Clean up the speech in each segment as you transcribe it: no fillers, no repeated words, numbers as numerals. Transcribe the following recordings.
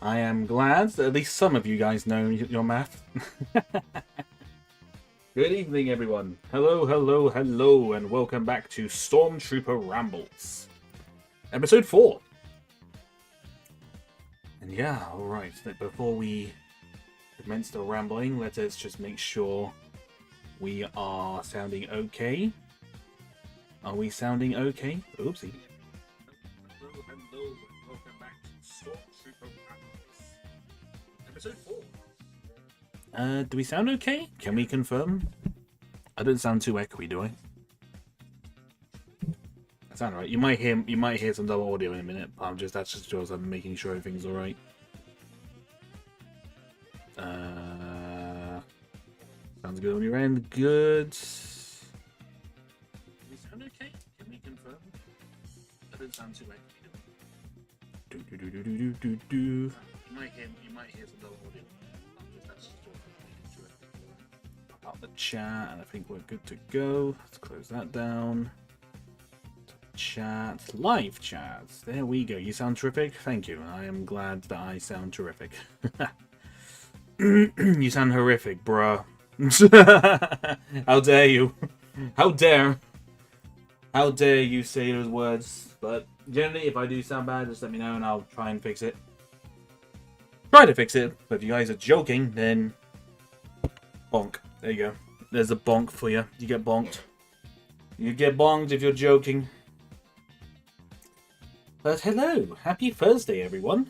I am glad that at least some of you guys know your math. Good evening, everyone. Hello, hello, hello, and welcome back to Stormtrooper Rambles. Episode 4. And yeah, alright, before we commence the rambling, let us just make sure we are sounding okay. Are we sounding okay? Oopsie. Hello, hello, and welcome back to Stormtrooper Rambles. Episode 4. Do we sound okay? Can we confirm? I don't sound too echoey, do I? I sound right. You might hear some double audio in a minute, but that's just because I'm making sure everything's alright. Sounds good on your end. Good. Do we sound okay? Can we confirm? I don't sound too echoey, do I? You might hear some double audio. That's just making sure. Pop out the chat, and I think we're good to go. Let's close that down. Chat, live chats. There we go. You sound terrific. Thank you. I am glad that I sound terrific. You sound horrific, bruh. How dare you? How dare you say those words? But generally, if I do sound bad, just let me know and I'll try and fix it. Try to fix it. But if you guys are joking, then bonk. There you go. There's a bonk for you. You get bonked. You get bonked if you're joking. But hello, happy Thursday, everyone.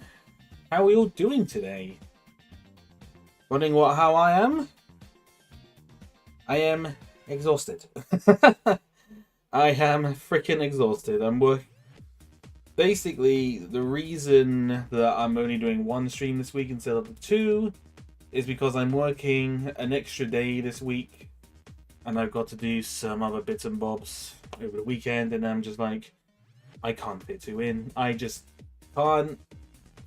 How are we all doing today? Wondering how I am? I am exhausted. I am freaking exhausted. Basically, the reason that I'm only doing one stream this week instead of two is because I'm working an extra day this week, and I've got to do some other bits and bobs over the weekend, and I'm just like, I can't fit two in. I just can't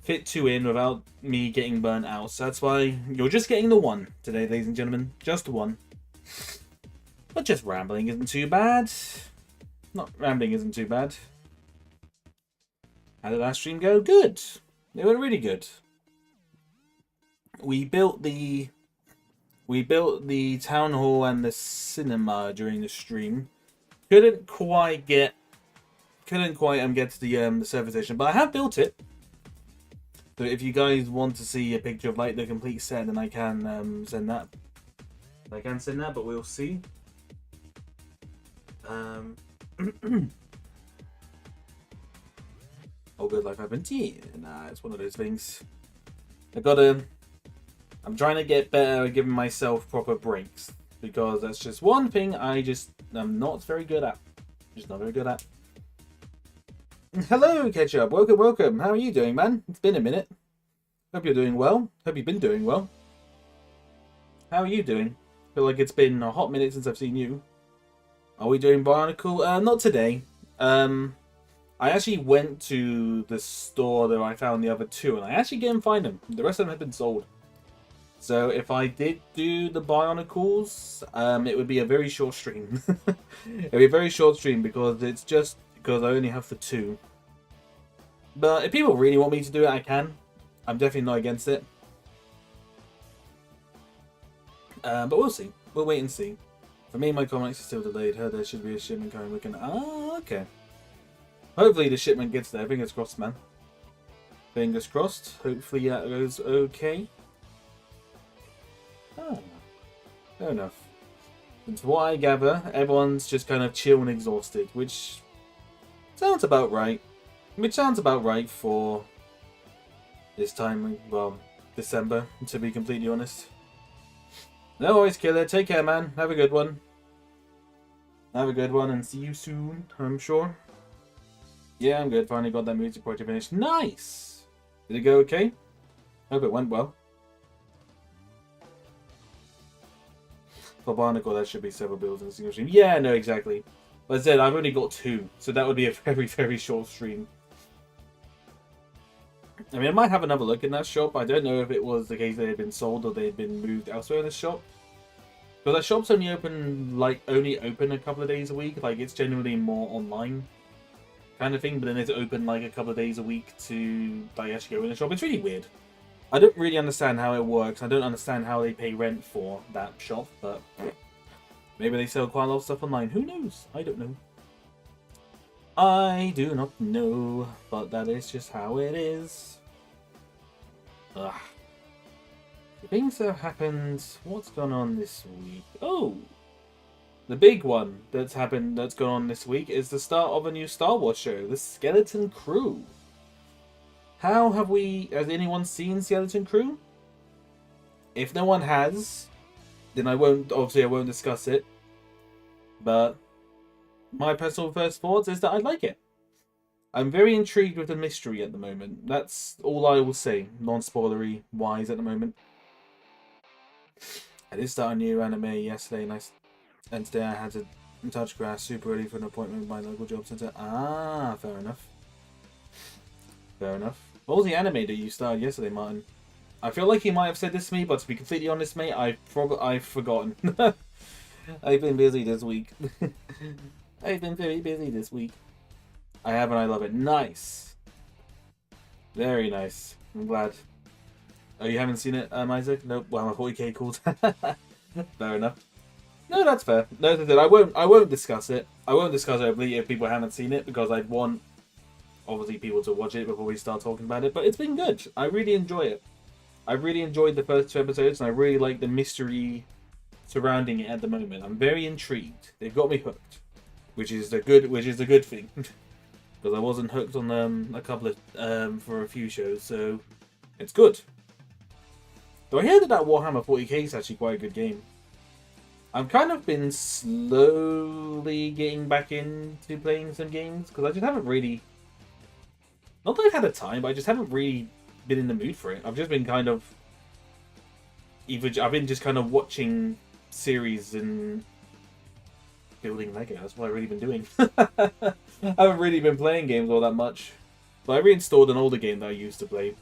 fit two in without me getting burnt out. So that's why you're just getting the one today, ladies and gentlemen. Just one. But just rambling isn't too bad. Not rambling isn't too bad. How did last stream go? Good. It went really good. We built the town hall and the cinema during the stream. Couldn't quite get to the service station, but I have built it. So if you guys want to see a picture of like the complete set, then I can send that. But we'll see. Oh, good life happened. Yeah, nah, it's one of those things. I'm trying to get better at giving myself proper breaks, because that's just one thing I'm not very good at. Just not very good at. Hello, Ketchup. Welcome, welcome. How are you doing, man? It's been a minute. Hope you're doing well. Hope you've been doing well. How are you doing? Feel like it's been a hot minute since I've seen you. Are we doing Bionicle? Not today. I actually went to the store that I found the other two, and I actually didn't find them. The rest of them had been sold. So if I did do the Bionicles, it would be a very short stream. It would be a very short stream because it's just because I only have the two. But if people really want me to do it, I can. I'm definitely not against it. But we'll see. We'll wait and see. For me, my comics are still delayed. Heard there should be a shipment coming. We can. Ah, okay. Hopefully the shipment gets there. Fingers crossed, man. Fingers crossed. Hopefully that goes okay. Oh, fair enough. And to what I gather, everyone's just kind of chill and exhausted, which sounds about right. Which sounds about right for this time, well, December, to be completely honest. No worries, Killer. Take care, man. Have a good one. Have a good one, and see you soon, I'm sure. Yeah, I'm good. Finally got that music project finished. Nice! Did it go okay? Hope it went well. For Barnacle, that should be several builds in a single stream. Yeah, no, exactly. Like I said, I've only got two, so that would be a very, very short stream. I mean, I might have another look in that shop. I don't know if it was the case they had been sold or they had been moved elsewhere in the shop. But that shop's only open a couple of days a week. Like, it's generally more online kind of thing, but then it's open like a couple of days a week to like actually go in the shop. It's really weird. I don't really understand how it works. I don't understand how they pay rent for that shop, but maybe they sell quite a lot of stuff online. Who knows? I don't know. I do not know, but that is just how it is. Ugh. Things have happened. What's gone on this week? Oh! The big one that's happened, that's gone on this week, is the start of a new Star Wars show, The Skeleton Crew. Has anyone seen Skeleton Crew? If no one has, then I won't discuss it. But my personal first thoughts is that I like it. I'm very intrigued with the mystery at the moment. That's all I will say, non-spoilery wise at the moment. I did start a new anime yesterday, and today I had to touch grass super early for an appointment with my local job centre. Ah, fair enough. Fair enough. What was the anime that you started yesterday, Martin? I feel like you might have said this to me, but to be completely honest, mate, I've forgotten. I've been busy this week. I've been very busy this week. I have and I love it. Nice. Very nice. I'm glad. Oh, you haven't seen it, Isaac? Nope. Well, I'm a 40k called. Fair enough. No, that's fair. No, I won't discuss it. I won't discuss it openly if people haven't seen it, because I want, obviously, people to watch it before we start talking about it. But it's been good. I really enjoy it. I really enjoyed the first 2 episodes, and I really like the mystery surrounding it at the moment. I'm very intrigued. They've got me hooked, which is a good thing, because I wasn't hooked on a couple of for a few shows, so it's good. Though I hear that Warhammer 40k is actually quite a good game. I've kind of been slowly getting back into playing some games, because I just haven't really... Not that I've had a time, but I just haven't really been in the mood for it. I've just been kind of... I've been just kind of watching series and building Lego. That's what I've really been doing. I haven't really been playing games all that much. But I reinstalled an older game that I used to play.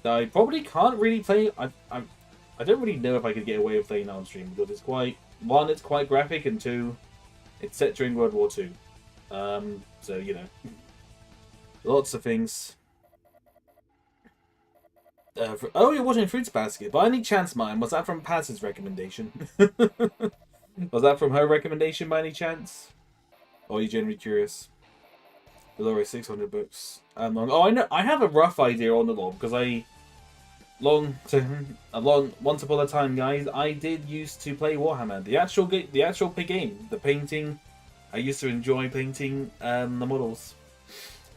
That I probably can't really play. I don't really know if I could get away with playing on stream, because it's quite... One, it's quite graphic, and two, it's set during World War II. So, you know. Lots of things. Oh, you're watching Fruits Basket. By any chance, mine, was that from Paz's recommendation? Was that from her recommendation by any chance? Or are you generally curious? The lore is 600 books. Oh, I know. I have a rough idea on the lore, because once upon a time, guys, I did used to play Warhammer. The actual game, the painting. I used to enjoy painting the models.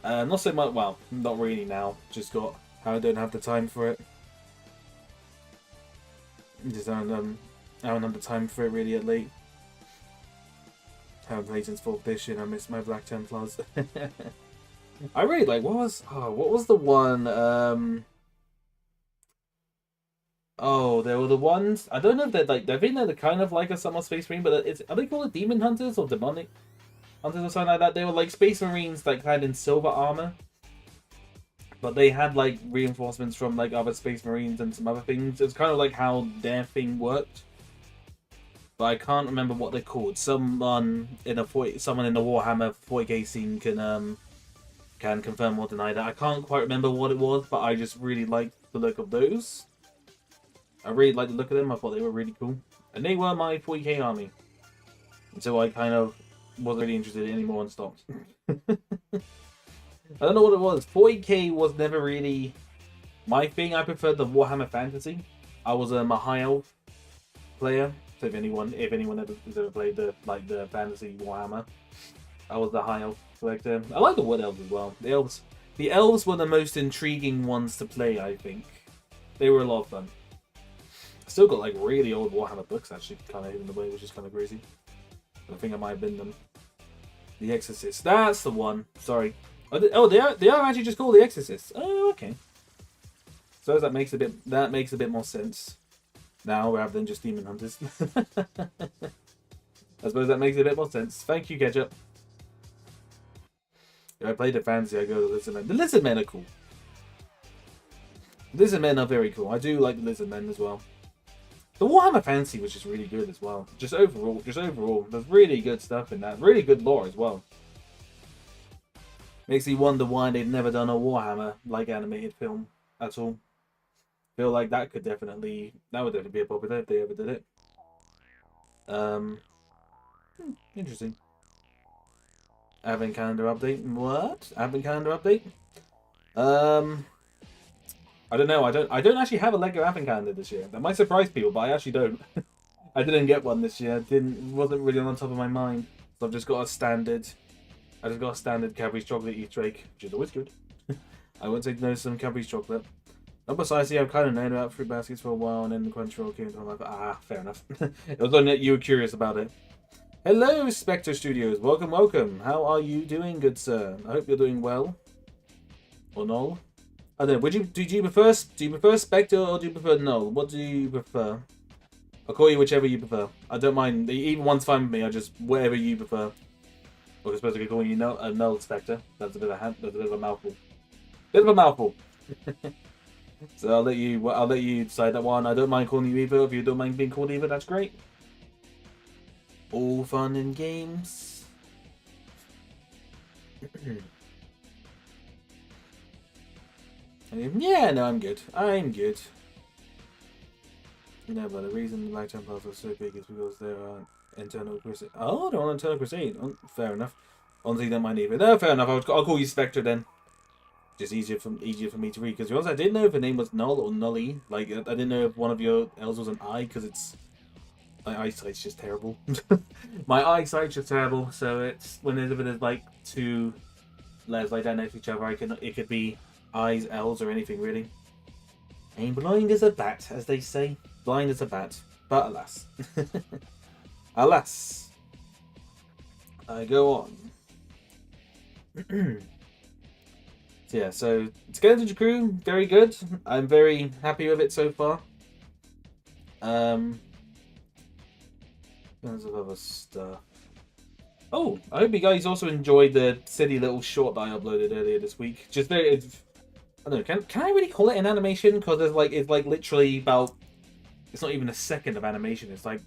Not so much. Well, not really now. Just got how I don't have the time for it. Just I don't have the time for it really at late. Haven't played since 4th edition. I miss my Black Templars. I really like what was the one? Oh, there were the ones. I don't know if they're like, I think they're kind of like a Summer Space Marine, but are they called Demon Hunters or Demonic Hunters or something like that? They were like Space Marines like clad in silver armor, but they had like reinforcements from like other Space Marines and some other things. It was kind of like how their thing worked, but I can't remember what they're called. Someone in the Warhammer 40k scene can confirm or deny that. I can't quite remember what it was, but I just really liked the look of those. I really liked the look of them. I thought they were really cool. And they were my 40k army. Until I kind of wasn't really interested anymore and stopped. I don't know what it was. 40k was never really my thing. I preferred the Warhammer Fantasy. I was a High Elf player. So if anyone ever played the Fantasy Warhammer, I was the High Elf collector. I like the Wood Elves as well. The elves were the most intriguing ones to play, I think. They were a lot of fun. Still got like really old Warhammer books actually kind of hidden away, which is kind of crazy. I think I might have been them. The Exorcist. That's the one. Sorry. Oh, they are actually just called The Exorcist. Oh, okay. So that makes a bit more sense now rather than just Demon Hunters. I suppose that makes a bit more sense. Thank you, Ketchup. If I play the fantasy, I go to the Lizard Men. The Lizard Men are cool. The Lizard Men are very cool. I do like the Lizard Men as well. The Warhammer Fantasy was just really good as well. Just overall, there's really good stuff in that. Really good lore as well. Makes me wonder why they've never done a Warhammer like animated film at all. Feel like that would definitely be a popular if they ever did it. Interesting. Advent calendar update. What? Advent calendar update? I don't know. I don't actually have a Lego Advent calendar this year. That might surprise people, but I actually don't. I didn't get one this year. Wasn't really on top of my mind. So I've just got a standard. I just got a standard Cadbury's chocolate Easter egg, which is always good. I won't say no to some Cadbury's chocolate. Not precisely, I've kind of known about fruit baskets for a while, and then the Crunchyroll came to my life. Fair enough. It was only that you were curious about it. Hello, Spectre Studios. Welcome, welcome. How are you doing, good sir? I hope you're doing well. Or null. I don't know. Do you prefer Spectre or do you prefer null? What do you prefer? I'll call you whichever you prefer. I don't mind. Either one's fine with me. I just whatever you prefer. Or I suppose I could call you null Spectre. That's a bit of a mouthful. Bit of a mouthful. So I'll let you decide that one. I don't mind calling you either. If you don't mind being called either, that's great. All fun and games. Yeah, no, I'm good. I'm good. You know, but the reason the lifetime paths are so big is because there are internal crusade. Oh, they're on internal crusade. Oh, fair enough. Honestly, don't mind either. No, fair enough. I'll call you Spectre then. Just easier for me to read. Because to be honest, I didn't know if the name was Null or Nully. Like, I didn't know if one of your L's was an I, because it's... My eyesight's just terrible. My eyesight's just terrible, so it's... Whenever there's, like, two letters like that next to each other, it could be I's, L's, or anything, really. Ain't blind as a bat, as they say. Blind as a bat. But alas. Alas. I go on. So yeah, so Skeleton Crew, very good. I'm very happy with it so far. Tons of other stuff. Oh, I hope you guys also enjoyed the silly little short that I uploaded earlier this week. Just very, I don't know, can I really call it an animation? Because it's like literally about, it's not even a second of animation. It's like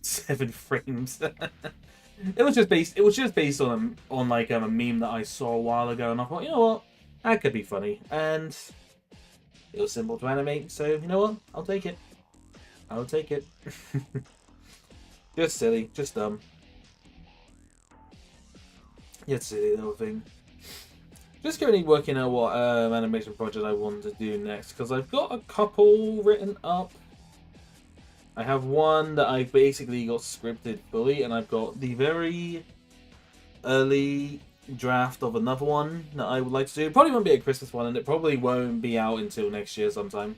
7 frames. It was just based on like a meme that I saw a while ago, and I thought, you know what, that could be funny, and it was simple to animate. So you know what, I'll take it. I'll take it. Just silly, just dumb. Just silly little thing. Just currently working out what animation project I want to do next, because I've got a couple written up. I have one that I basically got scripted fully, and I've got the very early draft of another one that I would like to do. It probably won't be a Christmas one, and it probably won't be out until next year sometime.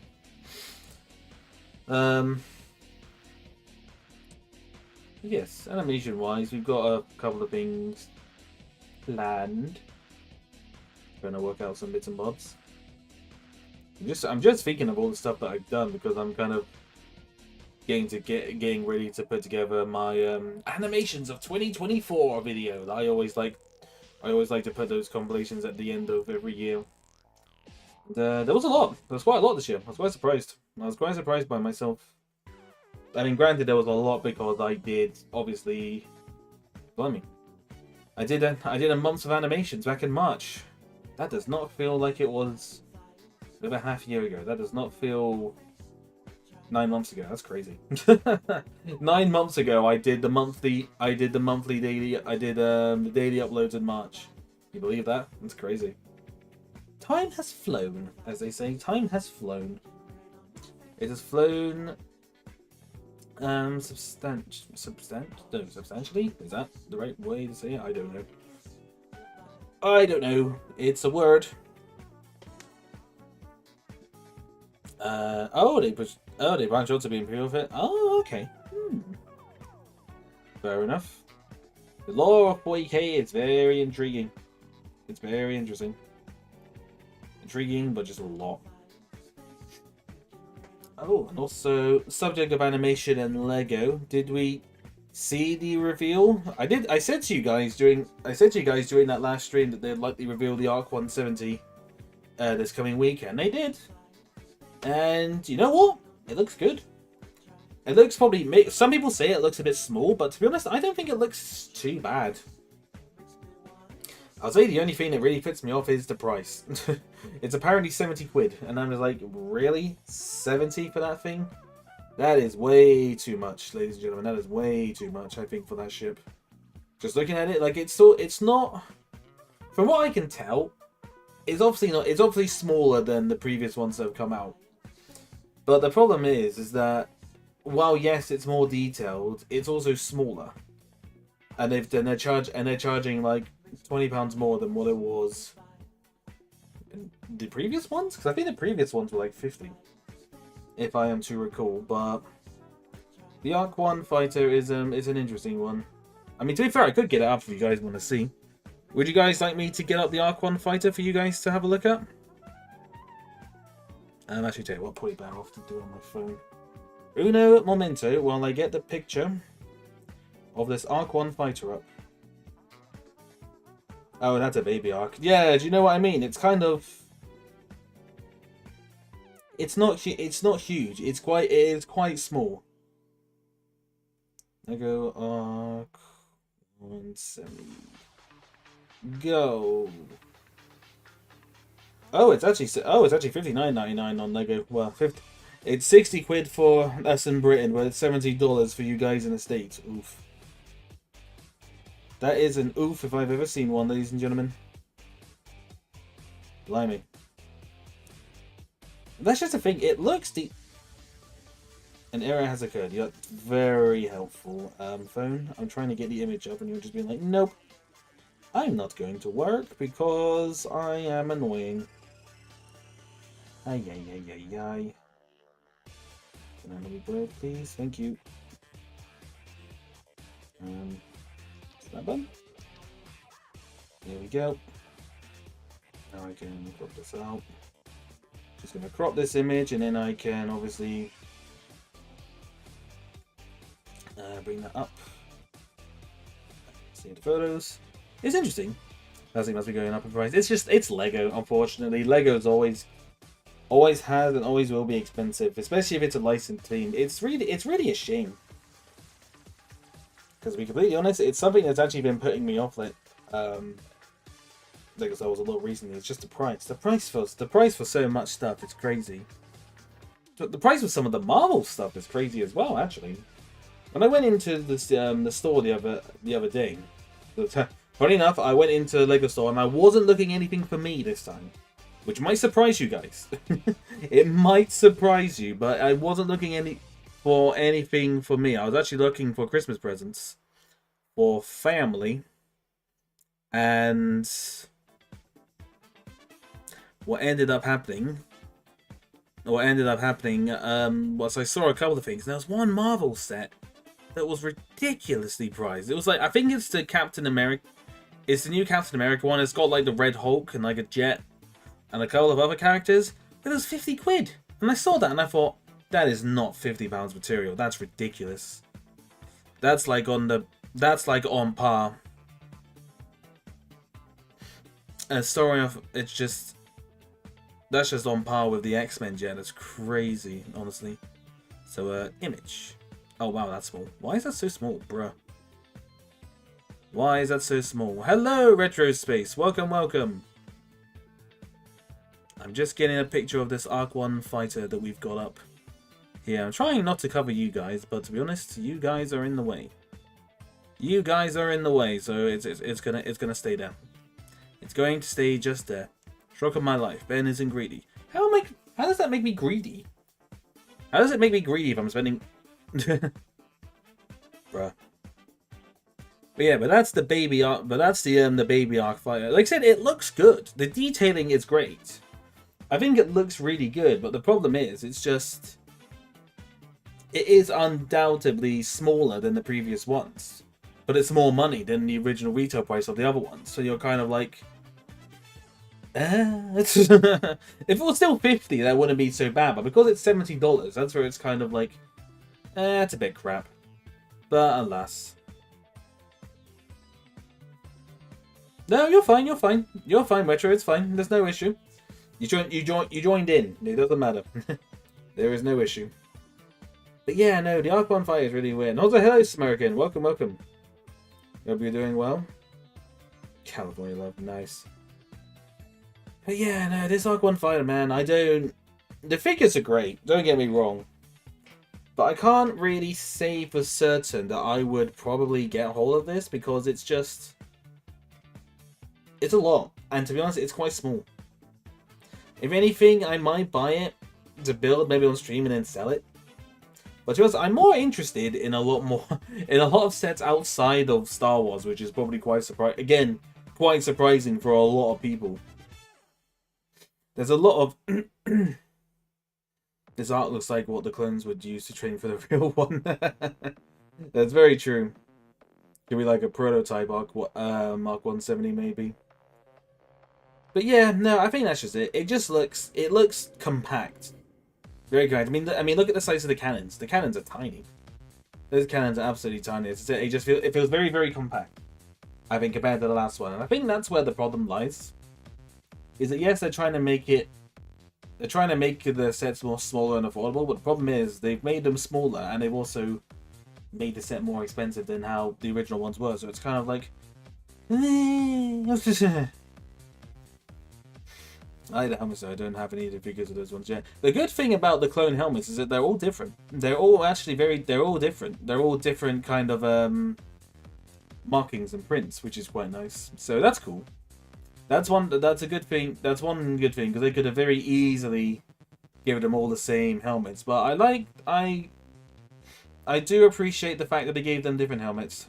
Yes, animation-wise, we've got a couple of things planned. Trying to work out some bits and bobs. I'm just thinking of all the stuff that I've done, because I'm kind of getting ready to put together my animations of 2024 video. I always like to put those compilations at the end of every year. And, there was a lot. There was quite a lot this year. I was quite surprised. I was quite surprised by myself. I mean, granted, there was a lot because I did obviously. Blimey, I did a month of animations back in March. That does not feel like it was over half a year ago. That does not feel 9 months ago. That's crazy. 9 months ago, I did the monthly daily. I did the daily uploads in March. You believe that? That's crazy. Time has flown, as they say. Time has flown. It has flown. Substantially? Is that the right way to say it? I don't know. I don't know. It's a word. They branch out to be improved with it. Oh, okay. Fair enough. The lore of 40k is very intriguing. It's very interesting. Intriguing, but just a lot. Oh, and also, subject of animation and Lego. Did we see the reveal? I said to you guys during that last stream that they'd likely reveal the Arc 170 this coming week, and they did. And you know what? It looks good. It looks probably... Some people say it looks a bit small, but to be honest, I don't think it looks too bad. I'll say the only thing that really puts me off is the price. It's apparently 70 quid, and I'm just like, really? 70 for that thing? That is way too much, ladies and gentlemen. That is way too much, I think, for that ship. Just looking at it, like, it's not... From what I can tell, it's obviously smaller than the previous ones that have come out. But the problem is that, while yes, it's more detailed, it's also smaller. And they're charging like £20 more than what it was in the previous ones, because I think the previous ones were like 50, if I am to recall. But the Arc 1 fighter is an interesting one. I mean, to be fair, I could get it up if you guys want to see. Would you guys like me to get up the Arc 1 fighter for you guys to have a look at? Actually, tell you what, probably better off to do on my phone. Uno momento while I get the picture of this Arc 1 fighter up. Oh, that's a baby Arc. Yeah, do you know what I mean? It's kind of... It's not huge. It is quite small. Lego Arc 170. Go. Oh, it's actually $59.99 on Lego. Well, 50. It's 60 quid for us in Britain, but it's $70 for you guys in the States. Oof. That is an oof if I've ever seen one, ladies and gentlemen. Blimey. That's just the thing. It looks deep. An error has occurred. You're very helpful, phone. I'm trying to get the image up, and you're just being like, nope. I'm not going to work because I am annoying. Ay, ay, ay, ay, ay. Can I leave bread, please? Thank you. That button. There we go. Now I can crop this out. Just going to crop this image, and then I can obviously bring that up. See the photos. It's interesting. As it must be going up in price. It's Lego, unfortunately. Lego's always has and always will be expensive, especially if it's a licensed team. It's really a shame. Because to be completely honest, it's something that's actually been putting me off like Lego Star Wars a lot recently. It's just the price. The price for so much stuff is crazy. But the price for some of the Marvel stuff is crazy as well, actually. When I went into this the store the other day, funny enough, I went into the Lego store and I wasn't looking anything for me this time, which might surprise you guys. It might surprise you, but I wasn't looking for anything for me. I was actually looking for Christmas presents for family, and what ended up happening was I saw a couple of things. There was one Marvel set that was ridiculously priced. It was like, I think it's the Captain America. It's the new Captain America one. It's got like the Red Hulk and like a jet and a couple of other characters. But it was 50 quid. And I saw that and I thought, that is not £50 material. That's ridiculous. That's like on par. That's just on par with the X-Men jet. That's crazy, honestly. So, image. Oh, wow, that's small. Why is that so small, bruh? Why is that so small? Hello, Retro Space. Welcome, welcome. I'm just getting a picture of this Arc 1 fighter that we've got up here. I'm trying not to cover you guys, but to be honest, you guys are in the way. You guys are in the way, so it's gonna stay there. It's going to stay just there. Stroke of my life. Ben isn't greedy. How does that make me greedy? How does it make me greedy if I'm spending... Bruh. But yeah, but that's the baby arc. But that's the baby arc fighter. Like I said, it looks good. The detailing is great. I think it looks really good. But the problem is, it is undoubtedly smaller than the previous ones. But it's more money than the original retail price of the other ones. So you're kind of like, if it was still 50, that wouldn't be so bad. But because it's $70, that's where it's kind of like, it's a bit crap. But alas. No, you're fine, you're fine. You're fine, Retro, it's fine. There's no issue. You joined in. It doesn't matter. There is no issue. But yeah, no, the Arc 1 fight is really weird. Also, hello, American. Welcome, welcome. Hope you're doing well. California Love, nice. But yeah, no, this Arc 1 fighter, man, I don't... The figures are great, don't get me wrong. But I can't really say for certain that I would probably get hold of this because it's just... It's a lot. And to be honest, it's quite small. If anything, I might buy it to build maybe on stream and then sell it. But to be honest, I'm more interested in a lot more... in a lot of sets outside of Star Wars, which is probably quite surprising. Again, quite surprising for a lot of people. There's a lot of... This art looks like what the clones would use to train for the real one. That's very true. Could be like a prototype Mark 170 maybe. But yeah, no, I think that's just it. It just looks... It looks compact. Very compact. I mean, look at the size of the cannons. The cannons are tiny. Those cannons are absolutely tiny. It just feels very, very compact. I think compared to the last one. And I think that's where the problem lies. Is that yes, they're trying to make it... They're trying to make the sets more smaller and affordable, but the problem is they've made them smaller and they've also made the set more expensive than how the original ones were. So it's kind of like... I like the helmets, so I don't have any of the figures of those ones yet. The good thing about the clone helmets is that they're all different. They're all actually they're all different. They're all different kind of markings and prints, which is quite nice. So that's cool. That's a good thing. That's one good thing, because they could have very easily given them all the same helmets. But I do appreciate the fact that they gave them different helmets.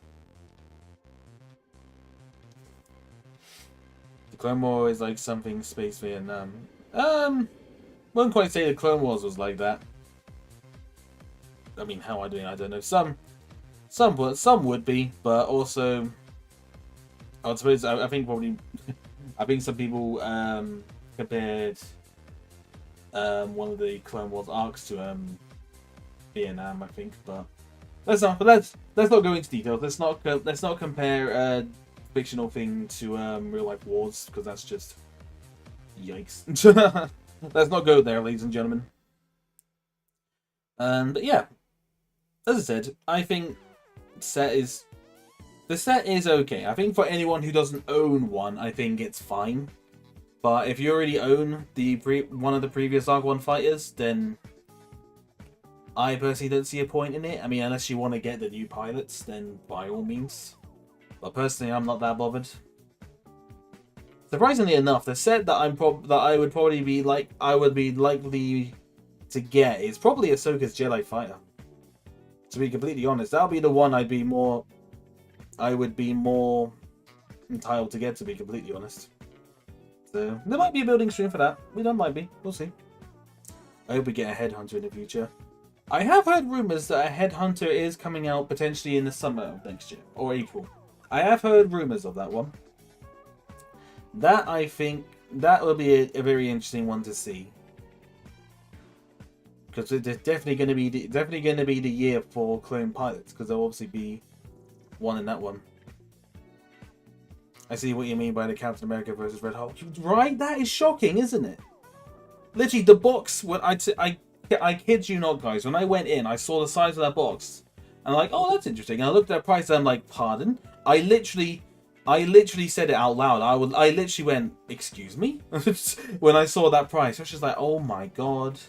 The Clone War is like something Space Vietnam. Wouldn't quite say the Clone Wars was like that. I mean, how I doing? I don't know. Some would be, but also, I suppose I think probably. I think some people compared one of the Clone Wars arcs to Vietnam, I think, but let's not go into details. Let's not compare a fictional thing to real life wars, because that's just yikes. Let's not go there, ladies and gentlemen. But yeah, as I said, I think the set is okay. I think for anyone who doesn't own one, I think it's fine. But if you already own one of the previous Arc 1 fighters, then I personally don't see a point in it. I mean, unless you want to get the new pilots, then by all means. But personally, I'm not that bothered. Surprisingly enough, the set that I would be likely to get is probably Ahsoka's Jedi Fighter. To be completely honest, that'll be the one I would be more entitled to get, to be completely honest. So there might be a building stream for that. There might be. We'll see. I hope we get a Headhunter in the future. I have heard rumors that a Headhunter is coming out potentially in the summer of next year or April. I have heard rumors of that one. That I think that will be a very interesting one to see, because it's definitely going to be the year for clone pilots, because there'll obviously be one in that one. I see what you mean by the Captain America versus Red Hulk. Right? That is shocking, isn't it? Literally, the box, when I kid you not, guys, when I went in, I saw the size of that box. And I'm like, oh, that's interesting. And I looked at the price and I'm like, pardon? I literally said it out loud. I literally went, excuse me? When I saw that price. I was just like, oh my god.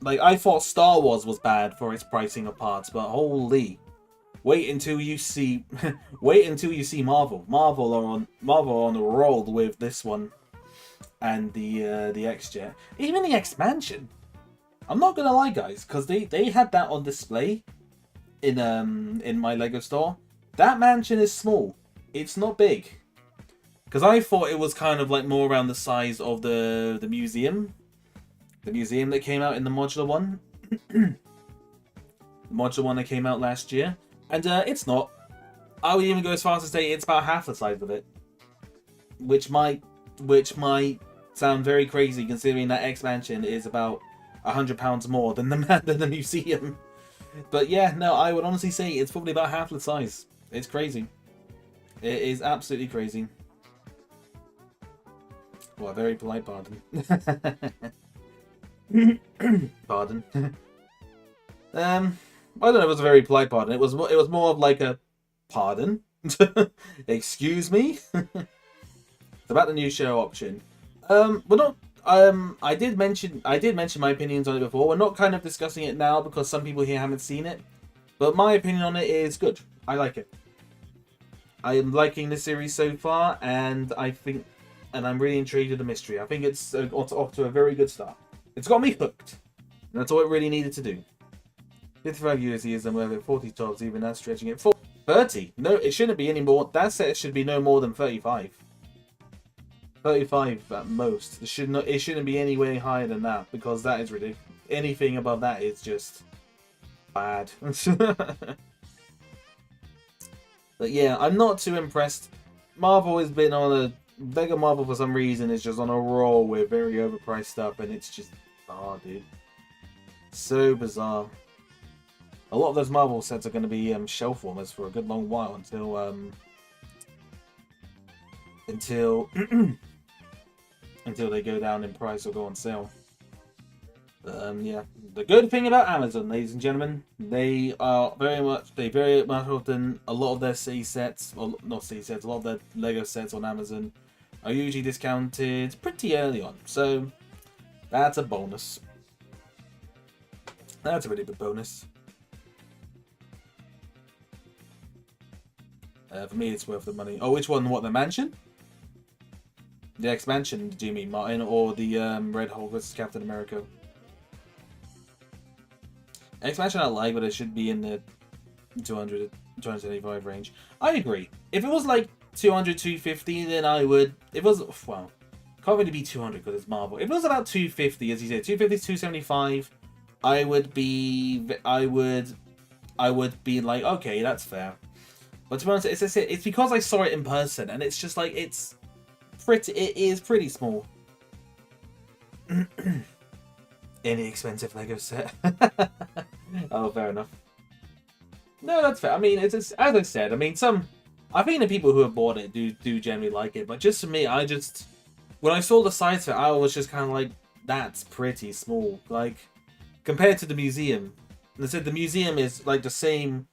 Like, I thought Star Wars was bad for its pricing of parts, but holy. Wait until you see Marvel. Marvel are on a roll with this one and the X-Jet. Even the expansion. I'm not gonna lie, guys, because they had that on display in my Lego store. That mansion is small. It's not big. Because I thought it was kind of like more around the size of the museum. The museum that came out in the modular one. The modular one that came out last year. And it's not. I would even go as far as to say it's about half the size of it. Which might sound very crazy, considering that X-Mansion is about £100 more than the museum. But yeah, no, I would honestly say it's probably about half the size. It's crazy. It is absolutely crazy. Well, a very polite pardon. Pardon. I don't know if it was a very polite pardon. It was more of like a pardon. Excuse me? It's about the new show option. We're not. I did mention my opinions on it before. We're not kind of discussing it now because some people here haven't seen it. But my opinion on it is good. I like it. I am liking the series so far, and I'm really intrigued with the mystery. I think it's off to a very good start. It's got me hooked. And that's all it really needed to do. 55 USD is the worth it. 40 tops, even that's stretching it. 30. No, it shouldn't be any more. That set should be no more than 35. 35 at most. It shouldn't be any way higher than that because that is ridiculous. Anything above that is just bad. But yeah, I'm not too impressed. Marvel has been on a Lego Marvel for some reason is just on a roll with very overpriced stuff, and it's just dude, so bizarre. A lot of those Marvel sets are going to be shelf warmers for a good long while until they go down in price or go on sale. Yeah, the good thing about Amazon, ladies and gentlemen, they very much often, a lot of their C sets, or not C sets, a lot of their Lego sets on Amazon are usually discounted pretty early on. So that's a bonus. That's a really good bonus. For me, it's worth the money. Oh, which one? What, the mansion? The expansion, do you mean, Martin? Or the Red Hulk vs. Captain America? Expansion I like, but it should be in the 200 275 range. I agree. If it was like 200, 250, then I would... It was... Well, can't really be 200 because it's Marvel. If it was about 250, as you said, 250 to 275, I would be like, okay, that's fair. But to be honest, it's because I saw it in person, and it's just like, it is pretty small. Any expensive Lego set. Oh, fair enough. No, that's fair. I mean, it's as I said. I mean, I think the people who have bought it do generally like it. But just for me, when I saw the size of it, I was just kind of like, that's pretty small. Like compared to the museum. And I said the museum is like the same.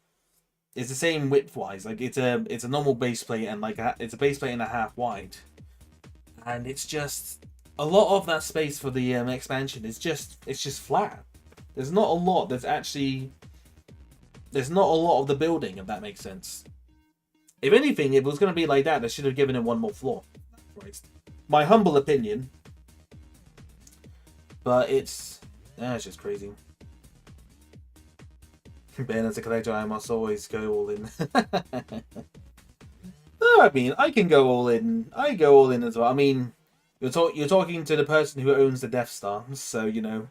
It's the same width wise. Like it's a normal base plate and like it's a base plate and a half wide. And it's just a lot of that space for the expansion is just flat. There's not a lot. There's not a lot of the building, if that makes sense. If anything, if it was going to be like that, they should have given him one more floor. Christ. My humble opinion. But it's just crazy. Ben, as a collector, I must always go all in. No, I mean, I can go all in. I go all in as well. I mean, you're talking to the person who owns the Death Star, so you know,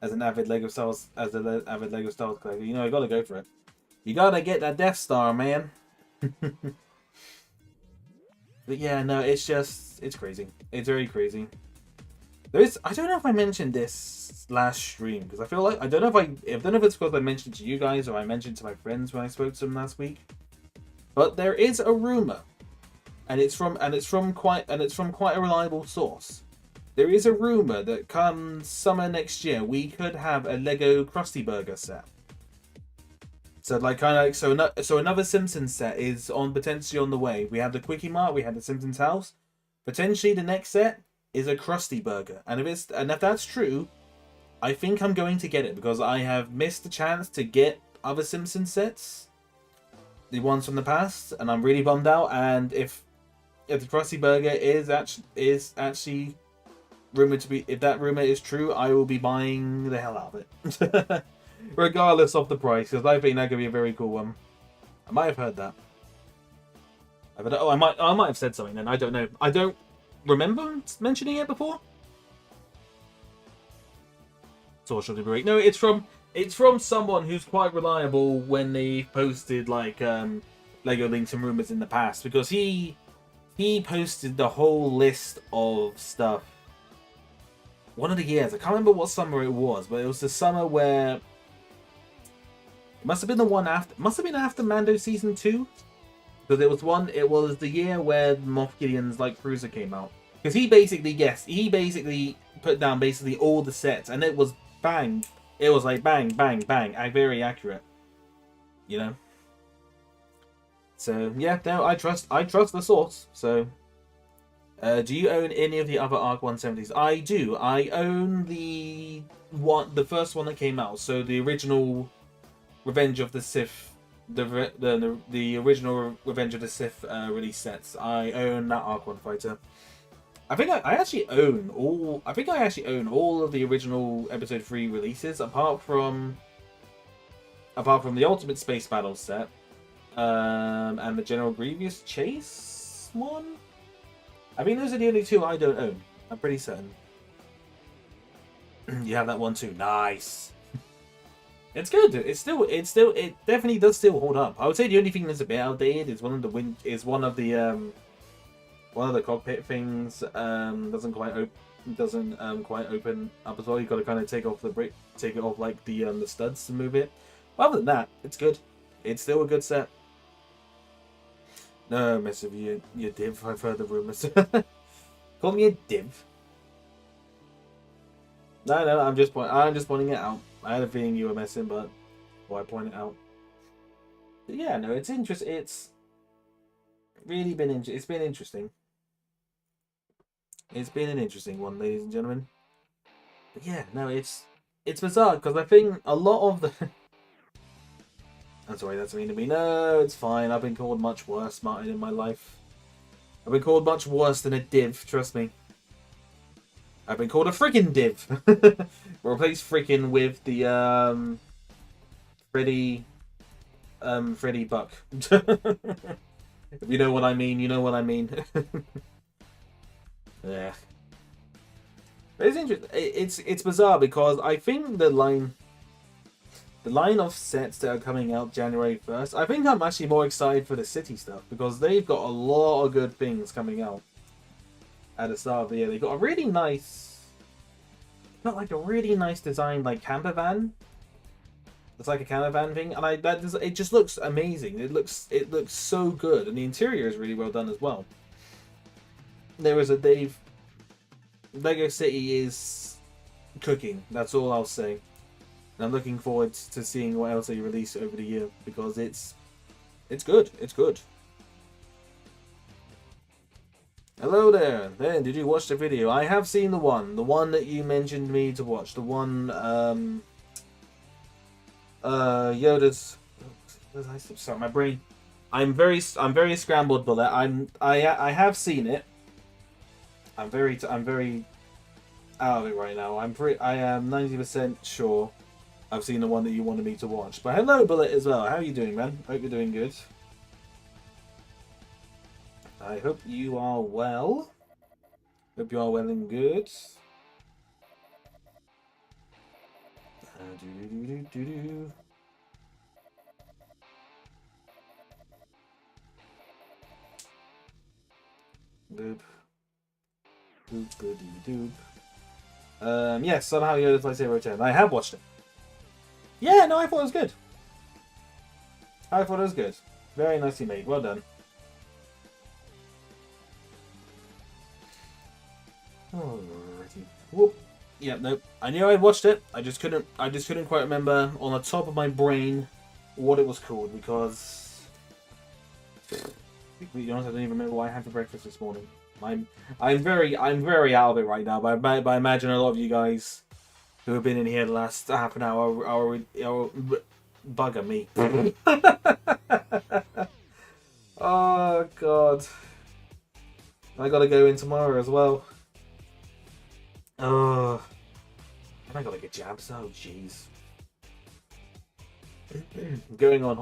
as an avid Lego Star Wars collector, you know, you gotta go for it. You gotta get that Death Star, man. But yeah, no, it's crazy. It's very crazy. I don't know if I mentioned this last stream because I feel like I don't know if it's because I mentioned to you guys or I mentioned to my friends when I spoke to them last week. But there is a rumor, and it's from quite a reliable source. There is a rumor that come summer next year we could have a Lego Krusty Burger set. So like so another Simpsons set is potentially on the way. We have the Quickie Mart, we have the Simpsons house. Potentially the next set is a Krusty Burger, and if that's true, I think I'm going to get it because I have missed the chance to get other Simpsons sets, the ones from the past, and I'm really bummed out. And if the Krusty Burger is actually rumored to be, if that rumor is true, I will be buying the hell out of it, regardless of the price, because I think that could be a very cool one. I might have heard that. I might have said something then. I don't know. I don't remember mentioning it before. Social debate. No, it's from someone who's quite reliable when they posted like Lego links and rumors in the past, because he posted the whole list of stuff. One of the years, I can't remember what summer it was, but it was the summer where it must have been the one after. Must have been after Mando season 2. Because it was the year where Moff Gideon's like cruiser came out. Because he basically put down basically all the sets, and it was bang. It was like bang, bang, bang, very accurate. You know. So yeah, no, I trust the source. So, do you own any of the other Arc 170s? I do. I own the first one that came out. So the original Revenge of the Sith, the original Revenge of the Sith release sets. I own that Arc 1 fighter. I think I actually own all. I think I actually own all of the original Episode 3 releases, apart from the Ultimate Space Battle set, and the General Grievous Chase one. I think those are the only two I don't own. I'm pretty certain. You have that one too. Nice. It's good. It definitely does still hold up. I would say the only thing that's a bit outdated is one of the cockpit things doesn't quite open up as well. You've got to kind of take it off like the studs to move it. But other than that, it's good. It's still a good set. No, mess with you div. I've heard the rumors. Call me a div. No, I'm just pointing it out. I had a feeling you were messing, but I point it out. But yeah, no, it's interesting. It's really been it's been interesting. It's been an interesting one, ladies and gentlemen. But yeah, no, it's bizarre because I think a lot of the. I'm sorry, that's mean to me. No, it's fine. I've been called much worse, Martin, in my life. I've been called much worse than a div. Trust me. I've been called a freaking div. Replace freaking with the Freddy Buck. If you know what I mean, you know what I mean. Yeah. But it's interesting. It's bizarre because I think the line of sets that are coming out January 1st, I think I'm actually more excited for the city stuff because they've got a lot of good things coming out at the start of the year. They've got a really nice design like camper van. It's like a camper van thing, and it just looks amazing. It looks so good, and the interior is really well done as well. Lego City is cooking. That's all I'll say. And I'm looking forward to seeing what else they release over the year because it's good. It's good. Hello there. Then, did you watch the video? I have seen the one that you mentioned me to watch. The one Yoda's. Sorry, my brain. I'm very scrambled, Bullet. I have seen it. I'm very out of it right now. I am 90% sure I've seen the one that you wanted me to watch. But hello, Bullet, as well. How are you doing, man? Hope you're doing good. I hope you are well. Hope you are well and good. Boop. Boop, boop, doop. Yes, somehow Yoda's lightsaber returned. I have watched it. Yeah, no, I thought it was good. Very nicely made. Well done. Alrighty. Whoop. Yeah, nope. I knew I'd watched it. I just couldn't quite remember on the top of my brain what it was called because to be honest, I don't even remember what I had for breakfast this morning. I'm very out of it right now, but I imagine a lot of you guys who have been in here the last half an hour are bugger me. Oh god. I gotta go in tomorrow as well. Oh, and I gotta get jabs. Oh jeez. I'm going on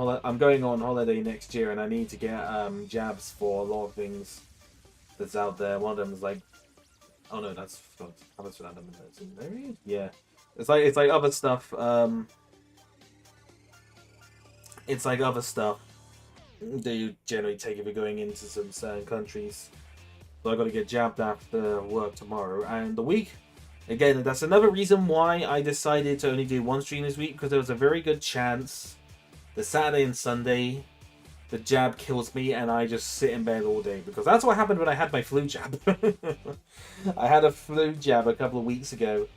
holiday next year, and I need to get jabs for a lot of things that's out there. One of them is like, oh no, that's random. Yeah, it's like other stuff. It's like other stuff that you generally take if you're going into some certain countries. So I got to get jabbed after work tomorrow, and the week. Again, that's another reason why I decided to only do one stream this week, because there was a very good chance the Saturday and Sunday the jab kills me and I just sit in bed all day, because that's what happened when I had my flu jab. I had a flu jab a couple of weeks ago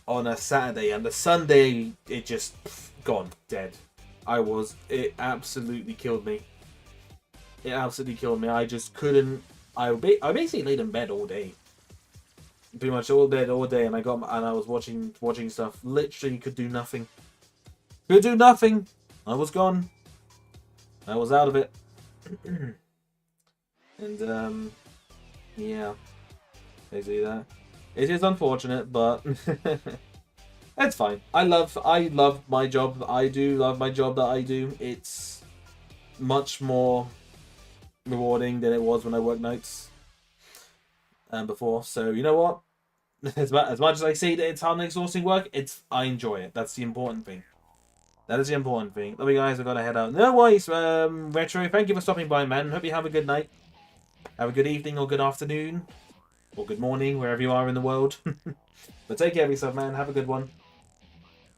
on a Saturday, and the Sunday it just gone dead. It absolutely killed me. It absolutely killed me. I just couldn't. I basically laid in bed all day. Pretty much all day, and I was watching stuff. Literally could do nothing. Could do nothing. I was gone. I was out of it. And yeah, basically that. It is unfortunate, but it's fine. I love my job. I do love my job that I do. It's much more rewarding than it was when I worked nights before. So you know what? As much as I say that it's hard and exhausting work, I enjoy it. That's the important thing. That is the important thing. Love you guys. I've got to head out. No worries, Retro. Thank you for stopping by, man. Hope you have a good night. Have a good evening or good afternoon. Or good morning, wherever you are in the world. But take care of yourself, man. Have a good one.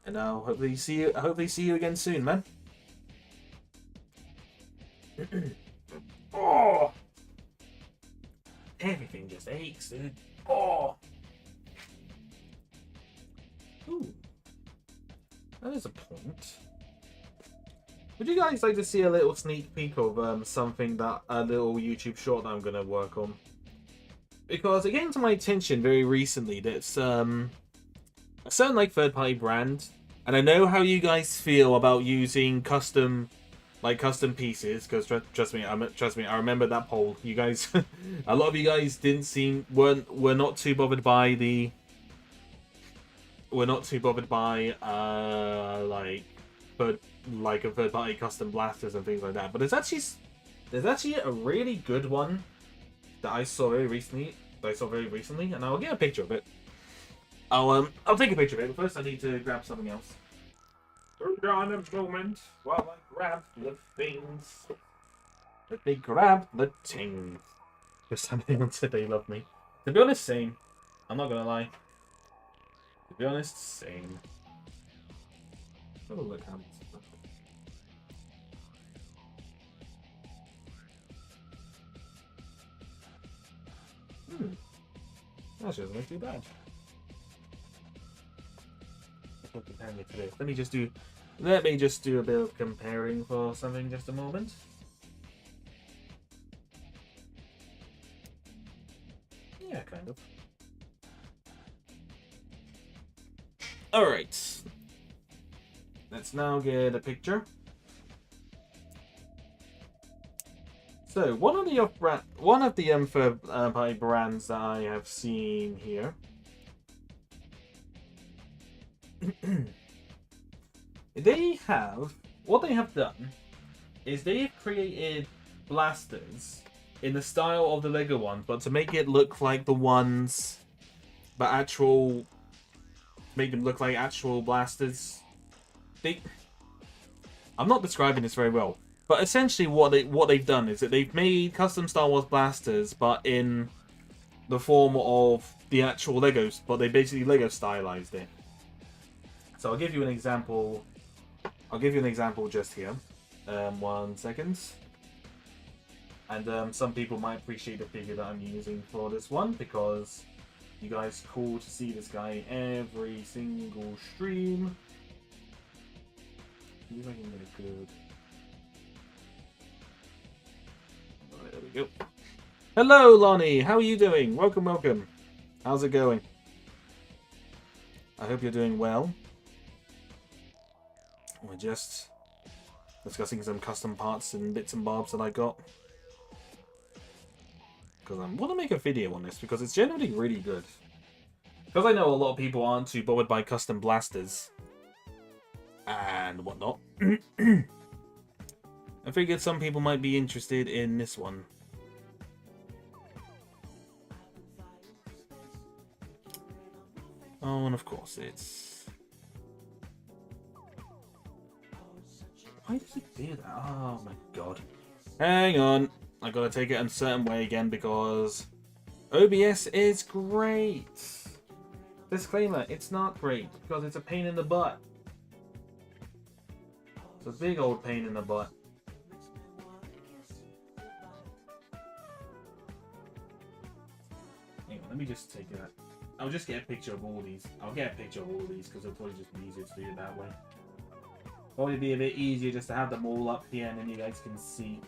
And I'll hopefully see you again soon, man. Oh! Everything just aches, dude. Oh! Ooh. That is a point. Would you guys like to see a little sneak peek of something that a little YouTube short that I'm gonna work on? Because it came to my attention very recently that it's a certain like third-party brand, and I know how you guys feel about using custom pieces. Because trust me, I remember that poll. You guys, a lot of you guys were not too bothered by the. We're not too bothered by a third-party custom blasters and things like that. But there's actually a really good one that I saw very recently. And I'll get a picture of it. I'll take a picture of it. But first, I need to grab something else. Hold on a moment while I grab the things. Let me grab the things. Just something on said they love me. To be honest, same. I'm not gonna lie. To be honest, same. Have a look how much. That doesn't look too bad. Let me just do a bit of comparing for something just a moment. Yeah, kind of. Alright. Let's now get a picture. So, one of the third-party brands that I have seen here. What they have done is they have created blasters in the style of the Lego ones, but to make it look like the ones, make them look like actual blasters. I'm not describing this very well, but essentially what they've done is that they've made custom Star Wars blasters, but in the form of the actual Legos, but they basically Lego stylized it. So I'll give you an example. Just here. 1 second. And some people might appreciate the figure that I'm using for this one, because you guys call to see this guy every single stream. See if I can get it good. Alright, there we go. Hello, Lonnie. How are you doing? Welcome, welcome. How's it going? I hope you're doing well. We're just discussing some custom parts and bits and bobs that I got. Because I want to make a video on this, because it's generally really good. Because I know a lot of people aren't too bothered by custom blasters and whatnot. I figured some people might be interested in this one. Oh, and of course it's... Why does it do that? Oh my god. Hang on. I gotta take it in a certain way again because OBS is great. Disclaimer, it's not great because it's a pain in the butt. It's a big old pain in the butt. Hang on, let me just take that. I'll just get a picture of all these. I'll get a picture of all these because it'll probably just be easier to do it that way. Probably be a bit easier just to have them all up here and then you guys can see.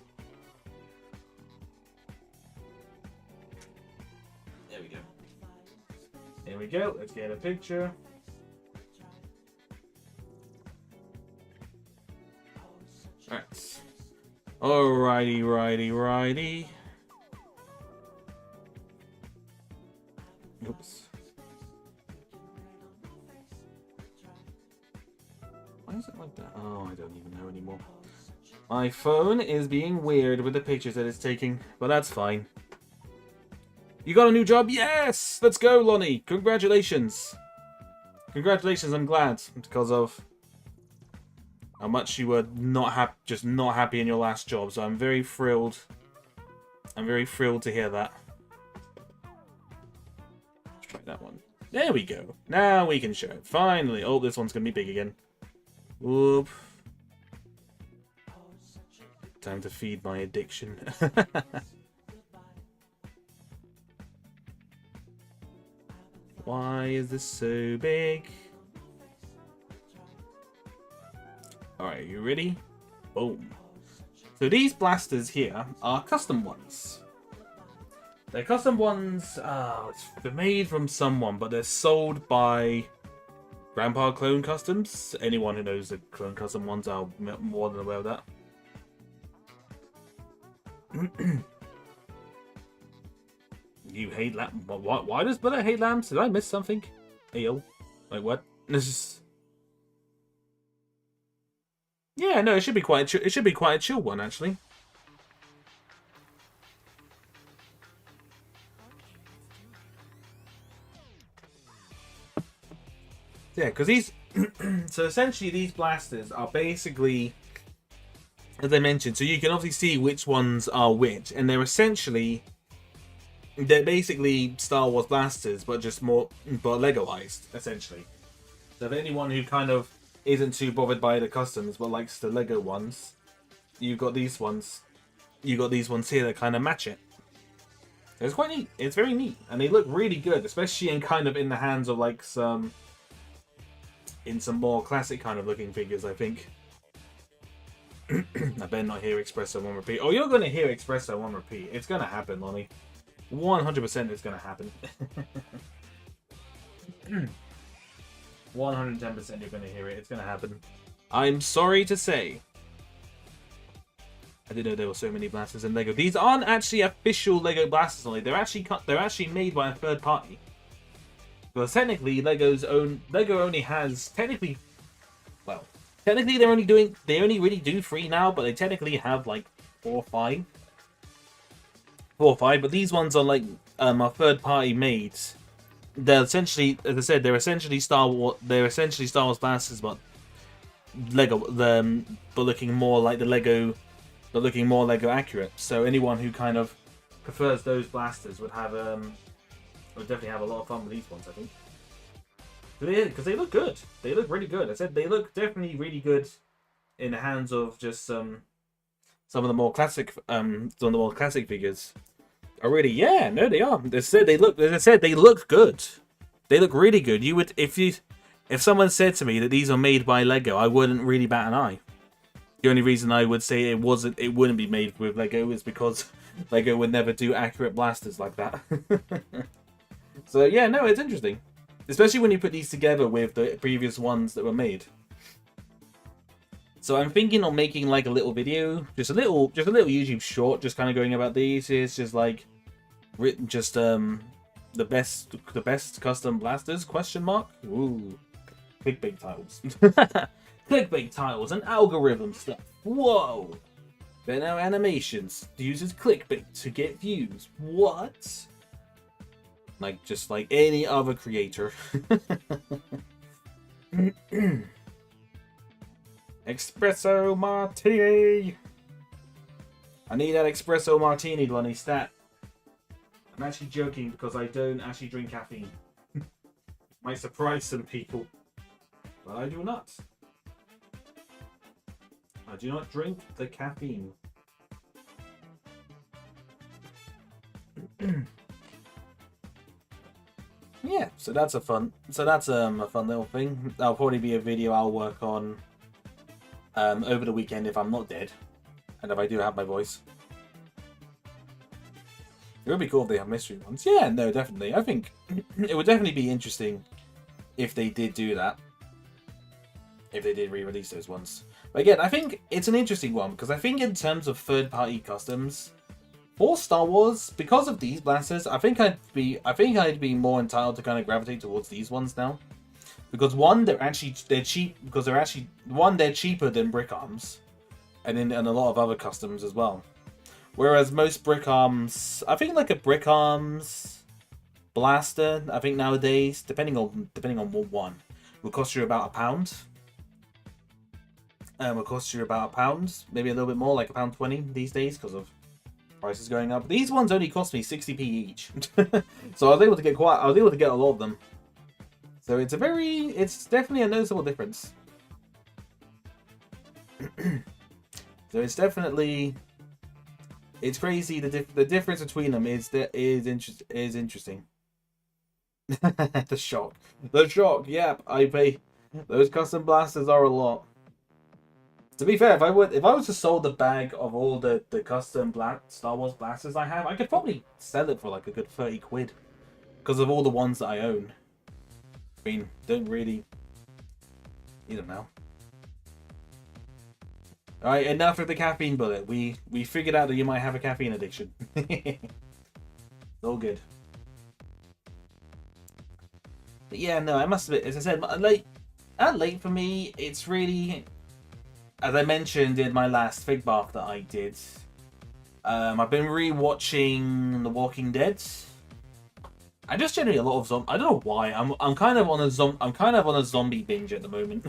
we go. Let's get a picture. Alright. Alrighty, righty. Oops. Why is it like that? Oh, I don't even know anymore. My phone is being weird with the pictures that it's taking, but that's fine. You got a new job? Yes! Let's go, Lonnie! Congratulations! Congratulations, I'm glad, because of how much you were not happy in your last job, so I'm very thrilled. I'm very thrilled to hear that. Let's try that one. There we go. Now we can show it. Finally. Oh, this one's going to be big again. Whoop. Time to feed my addiction. Why is this so big? Alright, you ready? Boom. So these blasters here are custom ones. They're custom ones, they're made from someone, but they're sold by Grandpa Clone Customs. Anyone who knows the Clone Custom ones are more than aware of that. You hate lamb? Why does Butter hate lambs? Did I miss something? Eel? Like what? This is... Yeah, no, it should be quite. It should be quite a chill one, actually. Yeah, because these. So essentially, these blasters are basically, as I mentioned. So you can obviously see which ones are which, and they're basically Star Wars blasters, but just more, but Legoized, essentially. So if anyone who kind of isn't too bothered by the customs, but likes the Lego ones, you've got these ones. You got these ones here that kind of match it. It's quite neat. It's very neat, and they look really good, especially in the hands of like some more classic kind of looking figures. I think. I better not hear Espresso on repeat. Oh, you're going to hear Espresso on repeat. It's going to happen, Lonnie. 100% it's going to happen. 110% you're going to hear it. It's going to happen. I'm sorry to say. I didn't know there were so many blasters in Lego. These aren't actually official Lego blasters, only. They're actually made by a third party. Because technically, Lego only has technically they only really do 3 now, but they technically have like 4 or 5. 4 or 5, but these ones are like are third party made. They're essentially, as I said, they're essentially Star Wars blasters, but but looking more like the Lego, but looking more Lego accurate. So anyone who kind of prefers those blasters would definitely have a lot of fun with these ones, I think. Because they look good. They look really good. I said they look definitely really good in the hands of just some of the more classic figures. Oh, really? Yeah, no, they are. They said they look. As I said, they look good. They look really good. You would, if someone said to me that these are made by Lego, I wouldn't really bat an eye. The only reason I would say it wouldn't be made with Lego is because Lego would never do accurate blasters like that. So yeah, no, it's interesting, especially when you put these together with the previous ones that were made. So I'm thinking of making like a little video, just a little YouTube short, just kind of going about these. It's just like, the best custom blasters ? Ooh, clickbait titles, clickbait titles and algorithm stuff. Whoa, Benno Animations uses clickbait to get views. What? Like just like any other creator. Espresso martini. I need that espresso martini, Lonnie. Stat. I'm actually joking because I don't actually drink caffeine. Might surprise some people, but I do not. I do not drink the caffeine. Yeah, so that's a fun little thing. That'll probably be a video I'll work on over the weekend if I'm not dead, and if I do have my voice. It would be cool if they have mystery ones. Yeah, no, definitely. I think it would definitely be interesting if they did do that. If they did re-release those ones. But again, I think it's an interesting one, because I think in terms of third-party customs, for Star Wars, because of these blasters, I think I'd be more entitled to kind of gravitate towards these ones now. Because one, they're cheap, because they're cheaper than Brickarms. And a lot of other customs as well. Whereas most Brickarms, I think like a Brickarms blaster, I think nowadays, depending on what one, will cost you about £1. Will cost you about £1, maybe a little bit more, like £1.20 these days because of prices going up. These ones only cost me 60p each, so I was able to get a lot of them. So it's definitely a noticeable difference. So it's crazy. The difference between them is interesting. The shock. Yep, I pay. Those custom blasters are a lot. To be fair, if I was to sold the bag of all the custom Star Wars blasters I have, I could probably sell it for like a good 30 quid because of all the ones that I own. I mean, don't really need them now. Alright, enough of the caffeine bullet. We figured out that you might have a caffeine addiction. It's all good. But yeah, no, I must admit, as I said, late for me, it's really, as I mentioned in my last Fig Bath that I did, I've been re-watching The Walking Dead. I just generally a lot of I don't know why. I'm kind of on a zombie binge at the moment.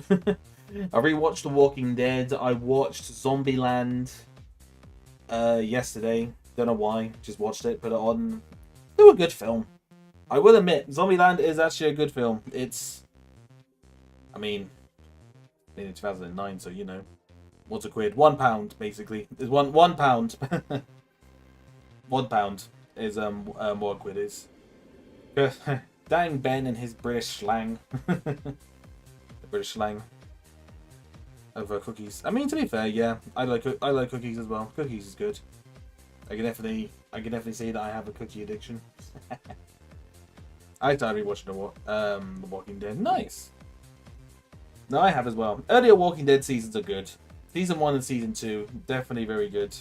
I rewatched The Walking Dead. I watched Zombieland yesterday. Don't know why. Just watched it. Put it on. Still a good film. I will admit, Zombieland is actually a good film. I mean, in 2009, so you know, what's a quid? £1 basically. Is £1. £1 is what a quid is. Dang Ben and his British slang. The British slang over cookies. I mean, to be fair, yeah, I like cookies as well. Cookies is good. I can definitely say that I have a cookie addiction. I started rewatching The Walking Dead. Nice. No, I have as well. Earlier Walking Dead seasons are good. Season 1 and Season 2, definitely very good.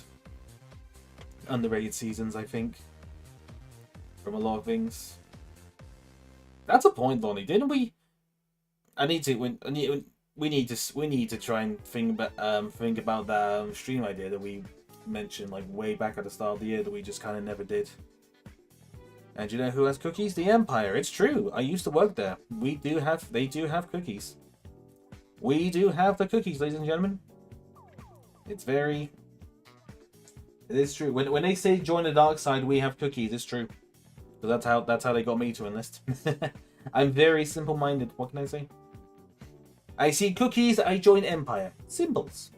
Underrated seasons, I think. From a lot of things. That's a point, Lonnie. Didn't we? We need to try and think about that stream idea that we mentioned like way back at the start of the year that we just kind of never did. And you know who has cookies? The Empire. It's true. I used to work there. They do have cookies. We do have the cookies, ladies and gentlemen. It is true. When they say join the dark side, we have cookies. It's true. Because that's how they got me to enlist. I'm very simple-minded. What can I say? I see cookies, I join Empire. Simples.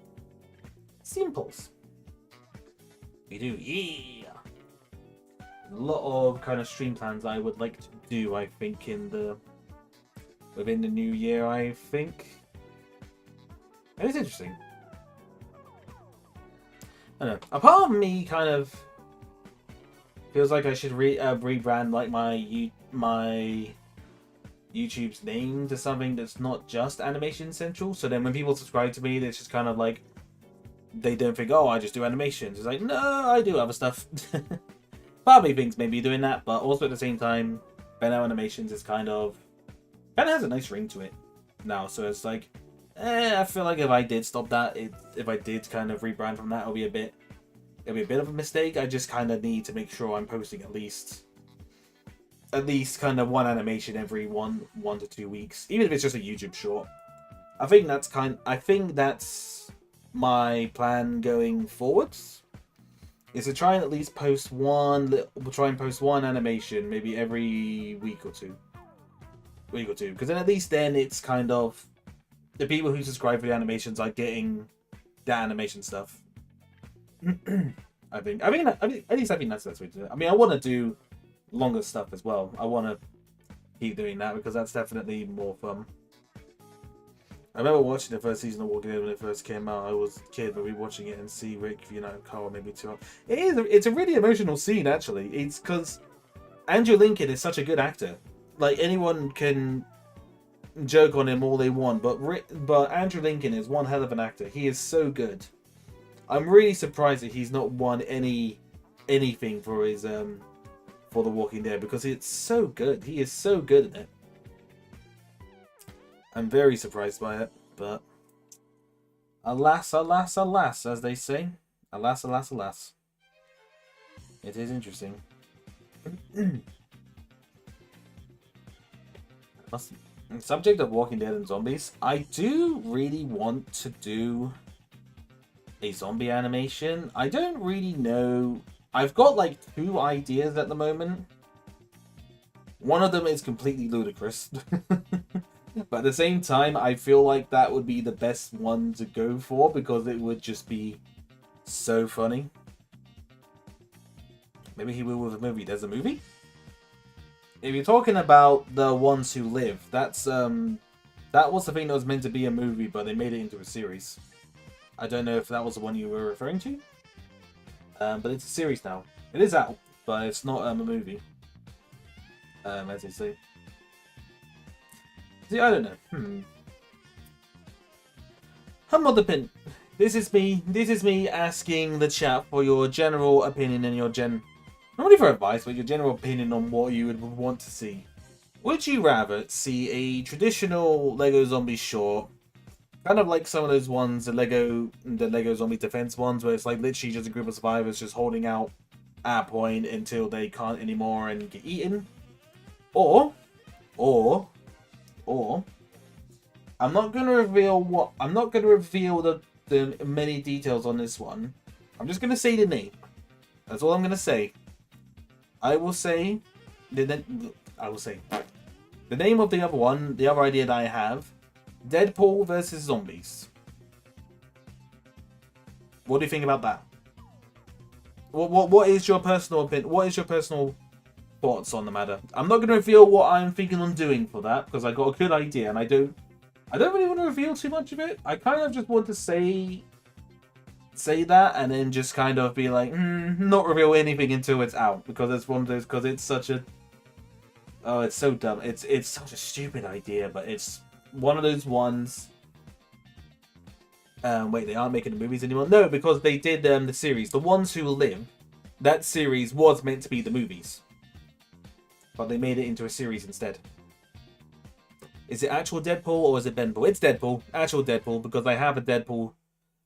Simples. We do, yeah. A lot of kind of stream plans I would like to do, I think, within the new year, I think. And it's interesting. I don't know. A part of me kind of feels like I should rebrand like my YouTube's name to something that's not just Animation Central. So then when people subscribe to me, it's just kind of like they don't think, oh, I just do animations. It's like, no, I do other stuff. Part of me thinks maybe doing that, but also at the same time, Benno Animations is kind of has a nice ring to it now. So it's like, I feel like if I did stop that, if I did kind of rebrand from that, it'll be a bit of a mistake. I just kind of need to make sure I'm posting at least kind of one animation every one to 2 weeks, even if it's just a YouTube short. I think that's my plan going forwards. Is to try and at least post one animation maybe every week or two. Because then at least then it's kind of the people who subscribe for the animations are getting the animation stuff. I think at least I think that's the best way to do it. I mean, I want to do longer stuff as well. I want to keep doing that because that's definitely more fun. I remember watching the first season of Walking Dead when it first came out. I was a kid, but we watching it and see Rick, you know, Carl maybe too. It's a really emotional scene, actually. It's because Andrew Lincoln is such a good actor. Like, anyone can joke on him all they want, but Andrew Lincoln is one hell of an actor. He is so good. I'm really surprised that he's not won anything for his for The Walking Dead, because it's so good. He is so good in it. I'm very surprised by it, but alas, alas, alas, as they say. Alas, alas, alas. It is interesting. Subject of Walking Dead and zombies, I do really want to do a zombie animation. I don't really know. I've got like 2 ideas at the moment. One of them is completely ludicrous. But at the same time, I feel like that would be the best one to go for, because it would just be so funny. Maybe he will with a movie. There's a movie? If you're talking about The Ones Who Live, that was the thing that was meant to be a movie, but they made it into a series. I don't know if that was the one you were referring to. But it's a series now. It is out, but it's not a movie. As they say. See, I don't know. Humble pin. This is me asking the chat for your general opinion and your not only for advice, but your general opinion on what you would want to see. Would you rather see a traditional Lego Zombie short, kind of like some of those ones, the Lego Zombie Defense ones, where it's like literally just a group of survivors just holding out at a point until they can't anymore and get eaten? Or I'm not gonna reveal the many details on this one. I'm just gonna say the name. That's all I'm gonna say. I will say the name of the other one, the other idea that I have: Deadpool versus zombies. What do you think about that? What is your personal opinion? What is your personal thoughts on the matter? I'm not going to reveal what I'm thinking on doing for that, because I got a good idea, and I don't really want to reveal too much of it. I kind of just want to say that, and then just kind of be like, not reveal anything until it's out, because it's one of those, because it's such a, oh, it's so dumb. It's such a stupid idea, but it's one of those ones. Wait, they aren't making the movies anymore? No, because they did the series, The Ones Who Live. That series was meant to be the movies, but they made it into a series instead. Is it actual Deadpool or is it Benpool? It's Deadpool, actual Deadpool, because I have a Deadpool.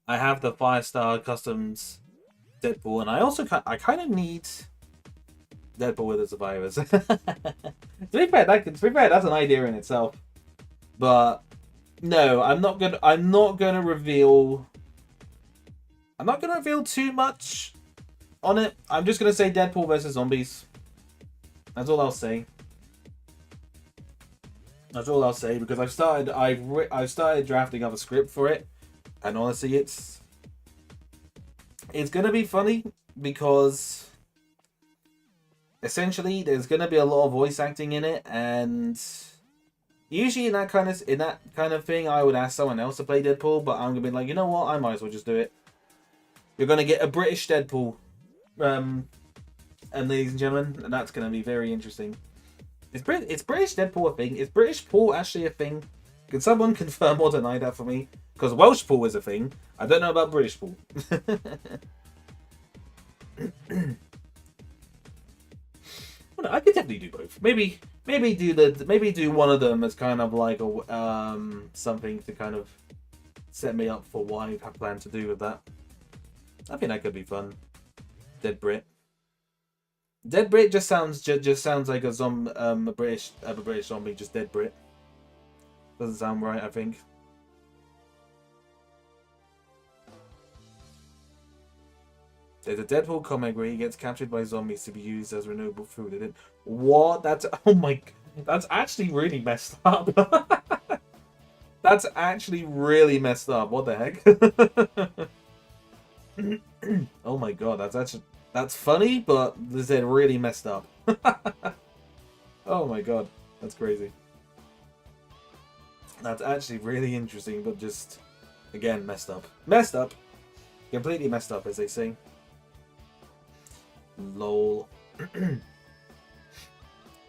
I have the 5-star customs Deadpool, and I kind of need Deadpool with the survivors. To be fair, that's an idea in itself. But no, I'm not gonna reveal too much on it. I'm just gonna say Deadpool versus zombies. That's all I'll say. That's all I'll say, because I've started drafting up a script for it, and honestly, it's gonna be funny, because essentially there's gonna be a lot of voice acting in it, and usually in that kind of thing, I would ask someone else to play Deadpool, but I'm gonna be like, you know what, I might as well just do it. You're gonna get a British Deadpool, and ladies and gentlemen, and that's gonna be very interesting. Is British Deadpool a thing? Is British Pool actually a thing? Can someone confirm or deny that for me? Because Welsh Pool is a thing. I don't know about British Pool. Well, no, I could definitely do both. Maybe do one of them as kind of like a something to kind of set me up for what I have planned to do with that. I think that could be fun. Dead Brit. Dead Brit just sounds like a British zombie, just Dead Brit. Doesn't sound right, I think. There's a Deadpool comic where he gets captured by zombies to be used as renewable food. And what? That's, oh my, that's actually really messed up. That's actually really messed up. What the heck? Oh my god, that's funny, but this is really messed up. Oh my god, that's crazy. That's actually really interesting, but just, again, messed up. Messed up! Completely messed up, as they say. Lol.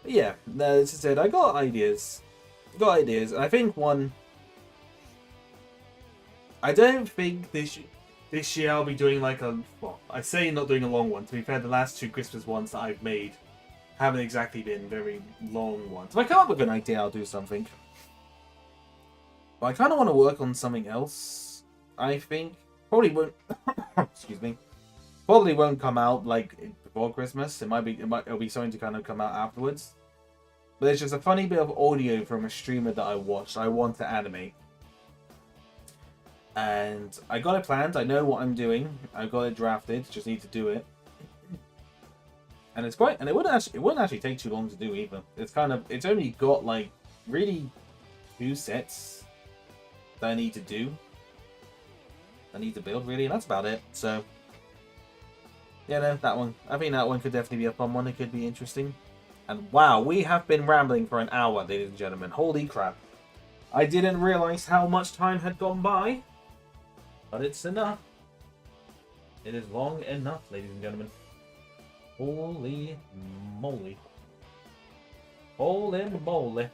Yeah, as I said, I got ideas. And I think one... I don't think this year I'll be doing like a... Well, I say not doing a long one. To be fair, the last 2 Christmas ones that I've made haven't exactly been very long ones. If I come up with an idea, I'll do something. But I kind of want to work on something else, I think. Probably won't... Excuse me. Probably won't come out like before Christmas. It'll be something to kind of come out afterwards. But there's just a funny bit of audio from a streamer that I watched. I want to animate. And I got it planned. I know what I'm doing. I got it drafted. Just need to do it. And it's quite. And it wouldn't actually take too long to do either. It's only got like really 2 sets that I need to do. I need to build really, and that's about it. So yeah, no, that one. I think that one could definitely be a fun one. It could be interesting. And wow, we have been rambling for an hour, ladies and gentlemen. Holy crap! I didn't realize how much time had gone by. But it's enough. It is long enough, ladies and gentlemen. Holy moly. Holy moly.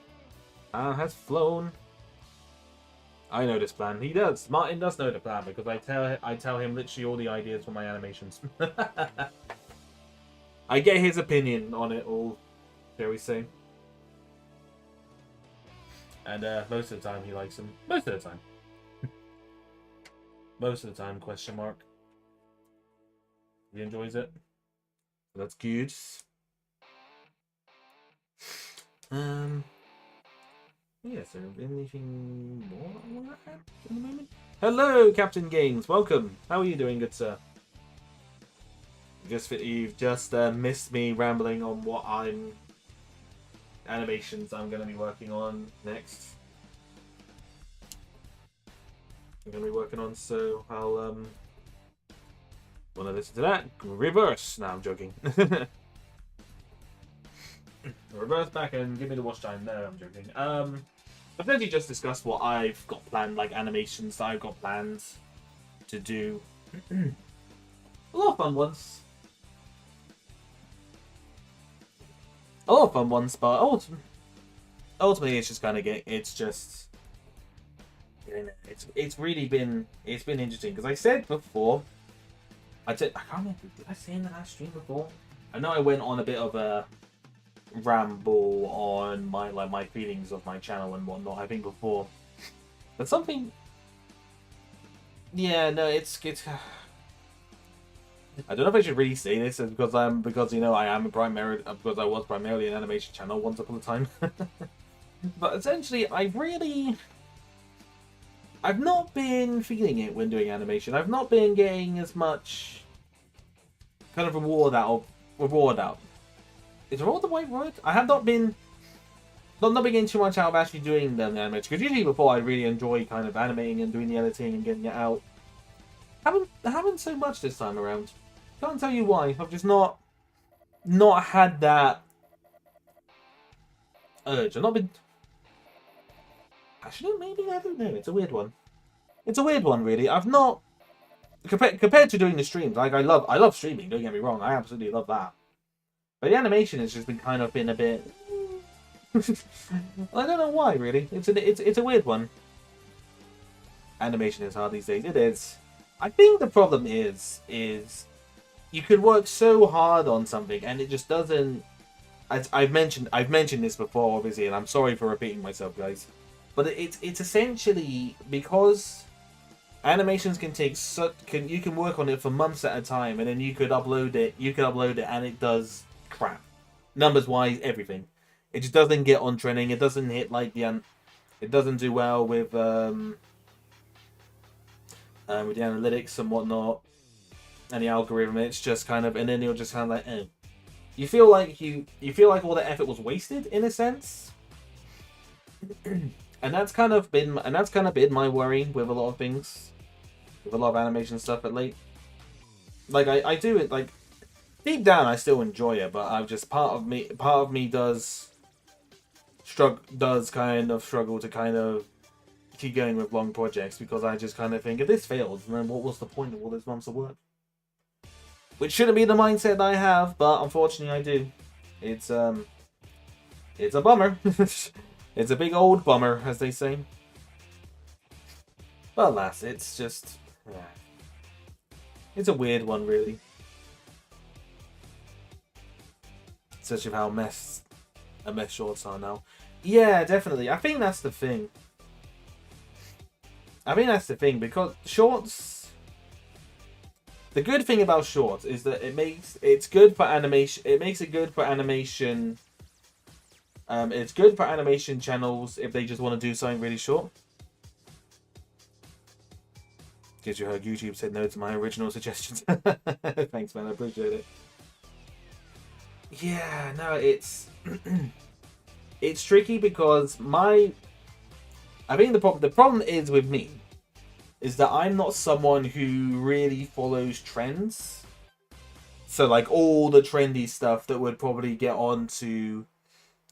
Time has flown. I know this plan. He does. Martin does know the plan because I tell him literally all the ideas for my animations. I get his opinion on it all, shall we say. And most of the time he likes them. Most of the time. Most of the time, question mark. He enjoys it. That's good. Yeah, so anything more I want to add at the moment? Hello, Captain Games. Welcome. How are you doing, good sir? You've just missed me rambling on what animations I'm going to be working on next. I'm going to be working on, so I'll want to listen to that. Reverse. No, I'm joking. Reverse back and give me the watch time. No, I'm joking. I've actually just discussed what I've got planned, like animations that I've got planned to do. A lot of fun ones. But ultimately it's just kind of it's really been interesting because I said before, I can't remember, did I say in the last stream before? I know I went on a bit of a ramble on my feelings of my channel and whatnot, I think before. But something, yeah, no, it's I don't know if I should really say this because I was primarily an animation channel once upon a time. But essentially, I've not been feeling it when doing animation. I've not been getting as much kind of reward out. Is reward the right word? I have not been getting too much out of actually doing the animation. Because usually before I really enjoy kind of animating and doing the editing and getting it out. Haven't so much this time around. Can't tell you why. I've just not had that urge. I've not been passionate, maybe? I don't know. It's a weird one. It's a weird one, really. I've not compared to doing the streams. Like I love streaming. Don't get me wrong. I absolutely love that. But the animation has just been a bit. I don't know why, really. It's a weird one. Animation is hard these days. It is. I think the problem is you could work so hard on something and it just doesn't. I've mentioned this before, obviously, and I'm sorry for repeating myself, guys. But it's essentially because animations can take you can work on it for months at a time, and then you could upload it, and it does crap, numbers wise, everything. It just doesn't get on trending. It doesn't hit like it doesn't do well with the analytics and whatnot, and the algorithm. It's just kind of, and then you're just kind of like, eh. You feel like all the effort was wasted in a sense. And that's kind of been my worry with a lot of things, with a lot of animation stuff at late. Like I do it, like deep down I still enjoy it, but I've just part of me does kind of struggle to kind of keep going with long projects because I just kind of think if this fails, then what was the point of all those months of work? Which shouldn't be the mindset I have, but unfortunately I do. It's a bummer. It's a big old bummer, as they say. But alas, it's just, yeah. It's a weird one, really. Especially how a mess shorts are now. Yeah, definitely. I think that's the thing. Because shorts. The good thing about shorts is that it's good for animation. It makes it good for animation. It's good for animation channels if they just want to do something really short. Because you heard YouTube said no to my original suggestions. Thanks, man. I appreciate it. Yeah, no, it's it's tricky because I think the problem is with me is that I'm not someone who really follows trends. So like all the trendy stuff that would probably get onto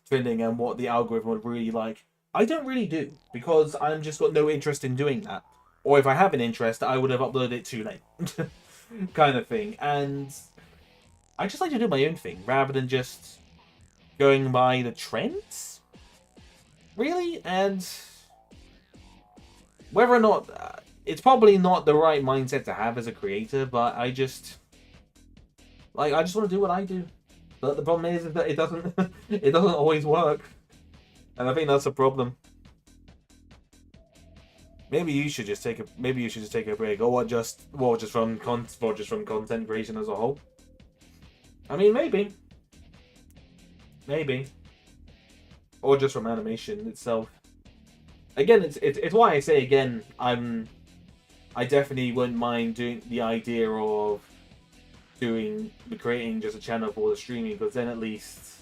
trending and what the algorithm would really like, I don't really do because I'm just got no interest in doing that. Or if I have an interest, I would have uploaded it too late. Kind of thing. And I just like to do my own thing rather than just going by the trends. Really? And whether or not it's probably not the right mindset to have as a creator, but I just want to do what I do. But the problem is that it doesn't it doesn't always work. And I think that's a problem. Maybe you should just take a break, or just from content creation as a whole. I mean, maybe, or just from animation itself. Again, it's why I say again, I definitely wouldn't mind doing the idea of creating just a channel for the streaming, because then at least,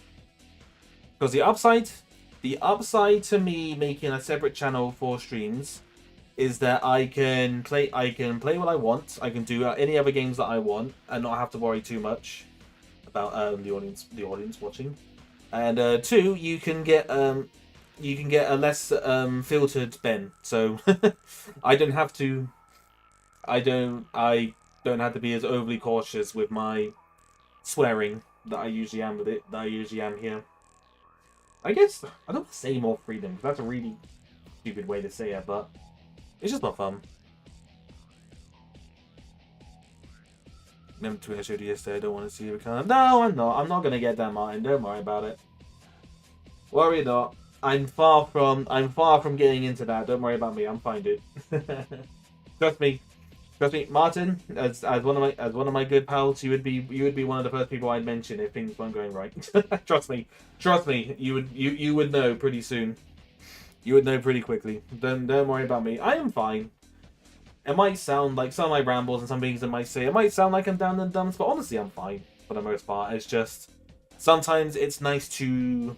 because the upside to me making a separate channel for streams is that I can play what I want. I can do any other games that I want and not have to worry too much about the audience watching. And two, you can get a less filtered Ben. So I don't have to be as overly cautious with my swearing that I usually am here. I guess I don't want to say more freedom, because that's a really stupid way to say it, but it's just not fun. Remember tweet I showed you yesterday, I don't want to see you become... No, I'm not. I'm not going to get that, Martin. Don't worry about it. Worry not. I'm far from getting into that. Don't worry about me. I'm fine, dude. Trust me, Martin. As one of my good pals, you would be one of the first people I'd mention if things weren't going right. Trust me. You would know pretty soon. You would know pretty quickly. Don't worry about me. I am fine. It might sound like some of my rambles and some things I might say, it might sound like I'm down in the dumps, but honestly, I'm fine for the most part. It's just sometimes it's nice to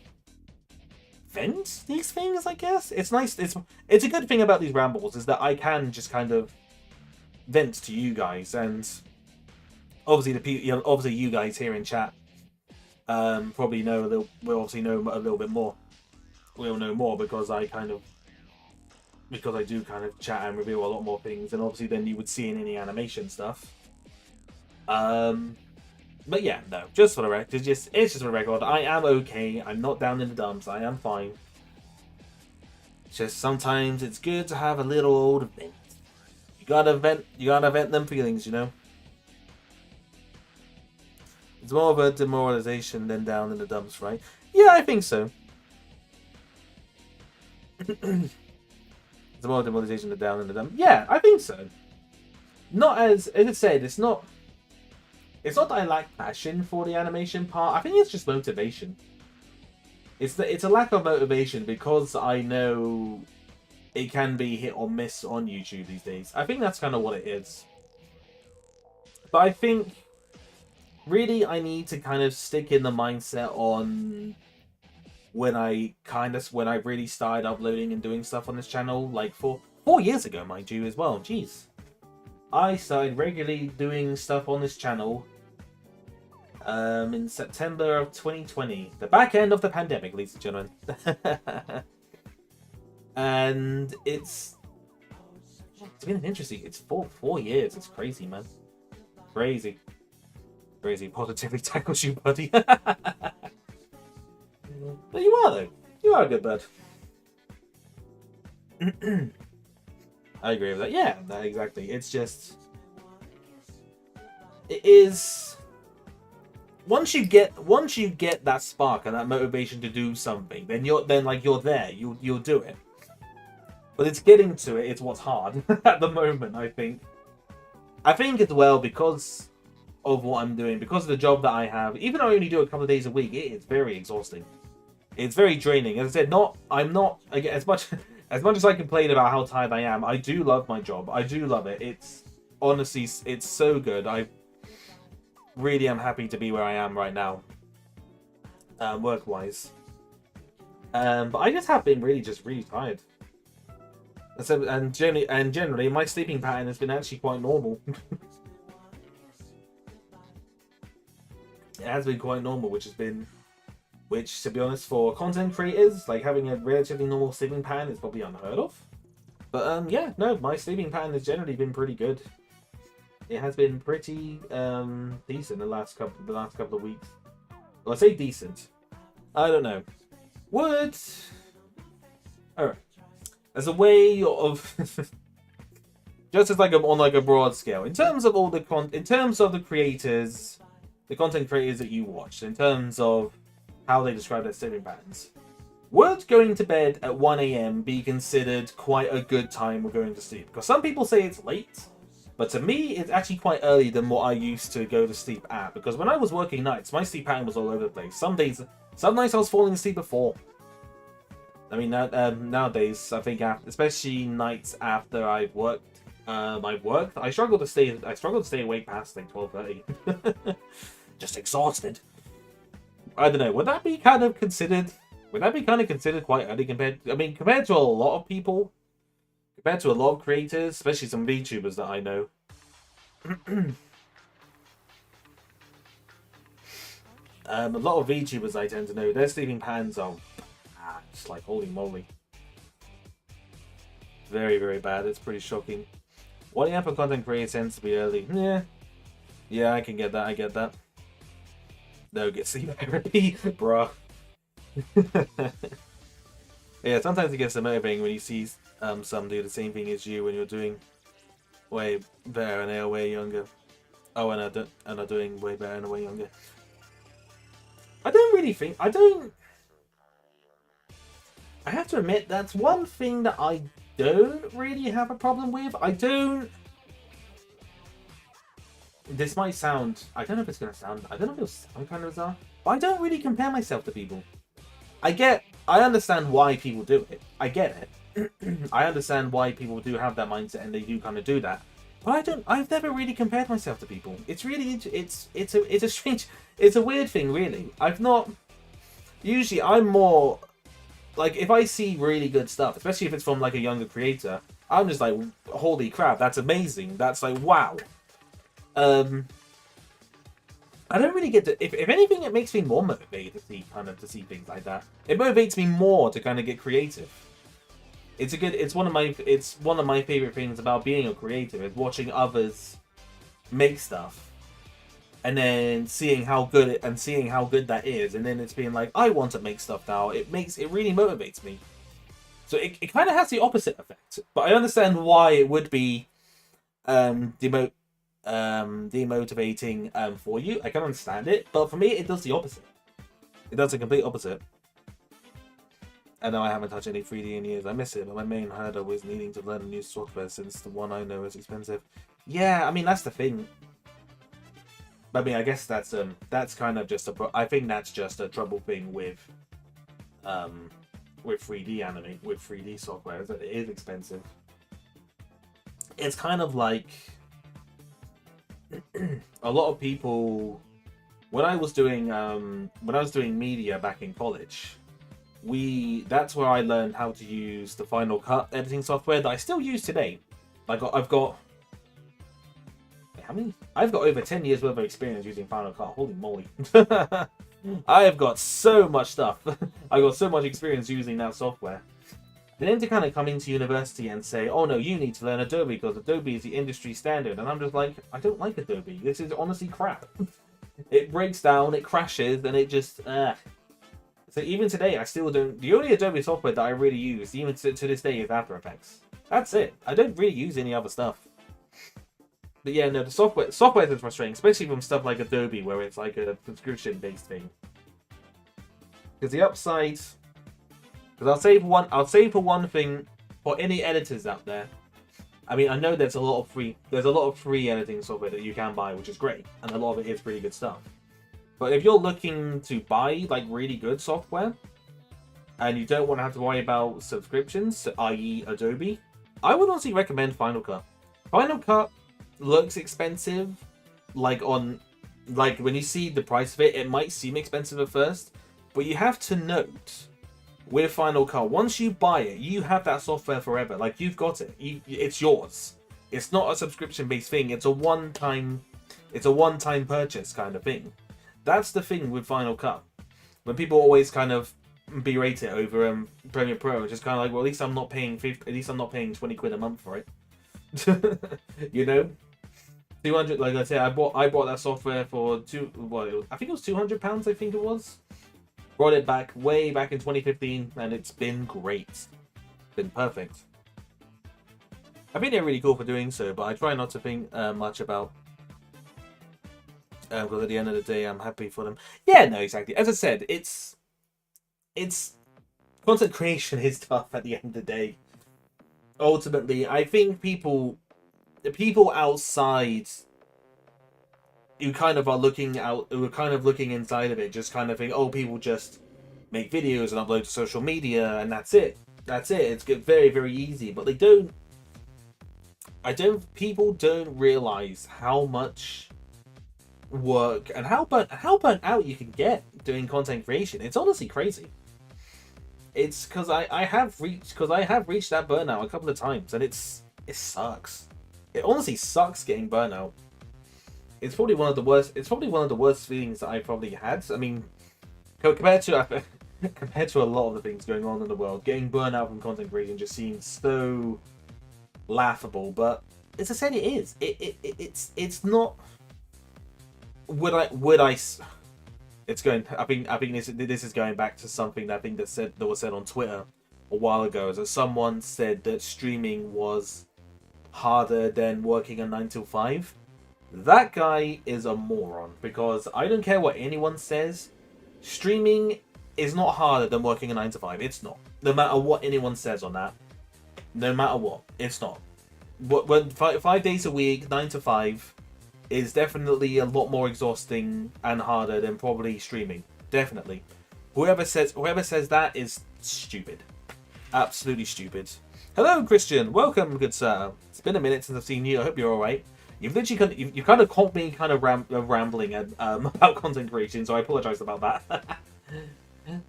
vent these things, I guess. It's nice. It's a good thing about these rambles is that I can just kind of vent to you guys, and obviously obviously you guys here in chat probably know will obviously know a little bit more. We'll know more because I do kind of chat and reveal a lot more things, and obviously then you would see in any animation stuff. But yeah, no, just for the record, it's just for the record. I am okay. I'm not down in the dumps. I am fine. It's just sometimes it's good to have a little old vent. You gotta vent them feelings, you know. It's more of a demoralization than down in the dumps, right? Yeah, I think so. It's more demoralization than down in the dump. Yeah, I think so. Not as I said, it's not that I lack passion for the animation part. I think it's just motivation. It's a lack of motivation because I know it can be hit or miss on YouTube these days. I think that's kind of what it is. But I think really I need to kind of stick in the mindset on when I really started uploading and doing stuff on this channel, like 4 years ago, mind you, as well. Jeez. I started regularly doing stuff on this channel in September of 2020. The back end of the pandemic, ladies and gentlemen. And it's been interesting. It's 4 years. It's crazy, man. Crazy. Crazy. Positively tackles you, buddy. But you are, though. You are a good bird. I agree with that. Yeah, exactly. It's just... It is... Once you get that spark and that motivation to do something, then you're there. You'll do it. But it's getting to it. It's what's hard at the moment. I think as well, because of what I'm doing, because of the job that I have. Even though I only do it a couple of days a week, it is very exhausting. It's very draining. As I said, I'm not again, as much as I complain about how tired I am. I do love my job. I do love it. It's honestly, it's so good. I really am happy to be where I am right now, work-wise. But I just have been really tired. And generally, my sleeping pattern has been actually quite normal. It has been quite normal, which, to be honest, for content creators, like having a relatively normal sleeping pattern is probably unheard of. But yeah, no, my sleeping pattern has generally been pretty good. It has been pretty decent the last couple of weeks. Well, I say decent. I don't know. Would alright. As a way of just as like on like a broad scale, in terms of the creators, the content creators that you watch, in terms of how they describe their sleeping patterns, would going to bed at 1 AM be considered quite a good time of going to sleep? Because some people say it's late, but to me, it's actually quite early than what I used to go to sleep at. Because when I was working nights, my sleep pattern was all over the place. Some nights I was falling asleep at 4. I mean, nowadays, I think, especially nights after I've worked, I struggle to stay awake past like 12:30. Just exhausted. I don't know. Would that be kind of considered quite early compared to a lot of people, compared to a lot of creators, especially some VTubers that I know. A lot of VTubers I tend to know, their sleeping patterns are just like holy moly. Very, very bad. It's pretty shocking. 1 AM for content creators tends to be early. Yeah, I can get that. I get that. No, get sleep therapy, bruh. Yeah, sometimes it gets motivating when you see some do the same thing as you when you're doing way better and they're way younger. Oh, and are doing way better and are way younger. I have to admit, that's one thing that I don't really have a problem with. This might sound... I don't know if it'll sound kind of bizarre, but I don't really compare myself to people. I understand why people do it. I get it. I understand why people do have that mindset and they do kind of do that. But I've never really compared myself to people. It's really... It's a strange... It's a weird thing, really. Usually, I'm more... Like, if I see really good stuff, especially if it's from, like, a younger creator, I'm just like, holy crap, that's amazing. That's like, wow. I don't really get to... If anything, it makes me more motivated to see things like that. It motivates me more to kind of get creative. It's one of my favorite things about being a creator, is watching others make stuff. And then seeing how good that is, and then it's being like, I want to make stuff now. It really motivates me. So it kind of has the opposite effect. But I understand why it would be demotivating for you. I can understand it, but for me, it does the opposite. It does the complete opposite. I know I haven't touched any 3D in years. I miss it, but my main hurdle was needing to learn a new software since the one I know is expensive. Yeah, I mean that's the thing. I mean, I guess that's kind of just I think that's just a trouble thing with 3D anime, with 3D software, is that it is expensive. It's kind of like a lot of people. When I was doing media back in college, that's where I learned how to use the Final Cut editing software that I still use today. I've got over 10 years worth of experience using Final Cut. Holy moly. I have got so much stuff. I've got so much experience using that software. for them to kind of come into university and say, oh no, you need to learn Adobe because Adobe is the industry standard. And I'm just like, I don't like Adobe. This is honestly crap. It breaks down, it crashes, and it just, So even today, I still don't... The only Adobe software that I really use, even to this day, is After Effects. That's it. I don't really use any other stuff. But yeah, no, the software is frustrating, especially from stuff like Adobe, where it's like a subscription-based thing. Because the upside... Because I'll say for one thing, for any editors out there, I mean, I know there's a lot of free editing software that you can buy, which is great, and a lot of it is pretty good stuff. But if you're looking to buy like really good software, and you don't want to have to worry about subscriptions, i.e. Adobe, I would honestly recommend Final Cut. Final Cut looks expensive, like when you see the price of it, it might seem expensive at first, but you have to note, with Final Cut, once you buy it, you have that software forever. Like, you've got it. It's yours. It's not a subscription-based thing. It's a one-time purchase kind of thing. That's the thing with Final Cut. When people always kind of berate it over Premiere Pro, it's just kind of like, well, at least I'm not paying 20 quid a month for it. You know, 200. Like I said, I bought that software for I think it was £200. I think it was. Brought it back way back in 2015, and it's been great. It's been perfect. I think they're really cool for doing so, but I try not to think much about. Because at the end of the day, I'm happy for them. Yeah, no, exactly. As I said, it's content creation is tough at the end of the day. Ultimately, I think the people outside who kind of looking inside of it, just kind of think, oh, people just make videos and upload to social media, and that's it. It's very, very easy, but people don't realize how much work and how burnt out you can get doing content creation. It's honestly crazy. It's because I have reached that burnout a couple of times, and it sucks. It honestly sucks getting burnout. It's probably one of the worst feelings that I've probably had. I mean, compared to a lot of the things going on in the world, getting burnt out from content creation just seems so laughable. But as I said, it is. It's not. Would I? It's going. I think this is going back to something that that was said on Twitter a while ago. Is that someone said that streaming was harder than working a 9 to 5. That guy is a moron, because I don't care what anyone says. Streaming is not harder than working a 9 to 5. It's not. No matter what anyone says on that. No matter what, it's not. When 5 days a week, 9 to 5, is definitely a lot more exhausting and harder than probably streaming. Definitely. Whoever says that is stupid. Absolutely stupid. Hello, Christian. Welcome, good sir. It's been a minute since I've seen you. I hope you're all right. You've literally you kind of caught me kind of rambling about content creation, so I apologize about that.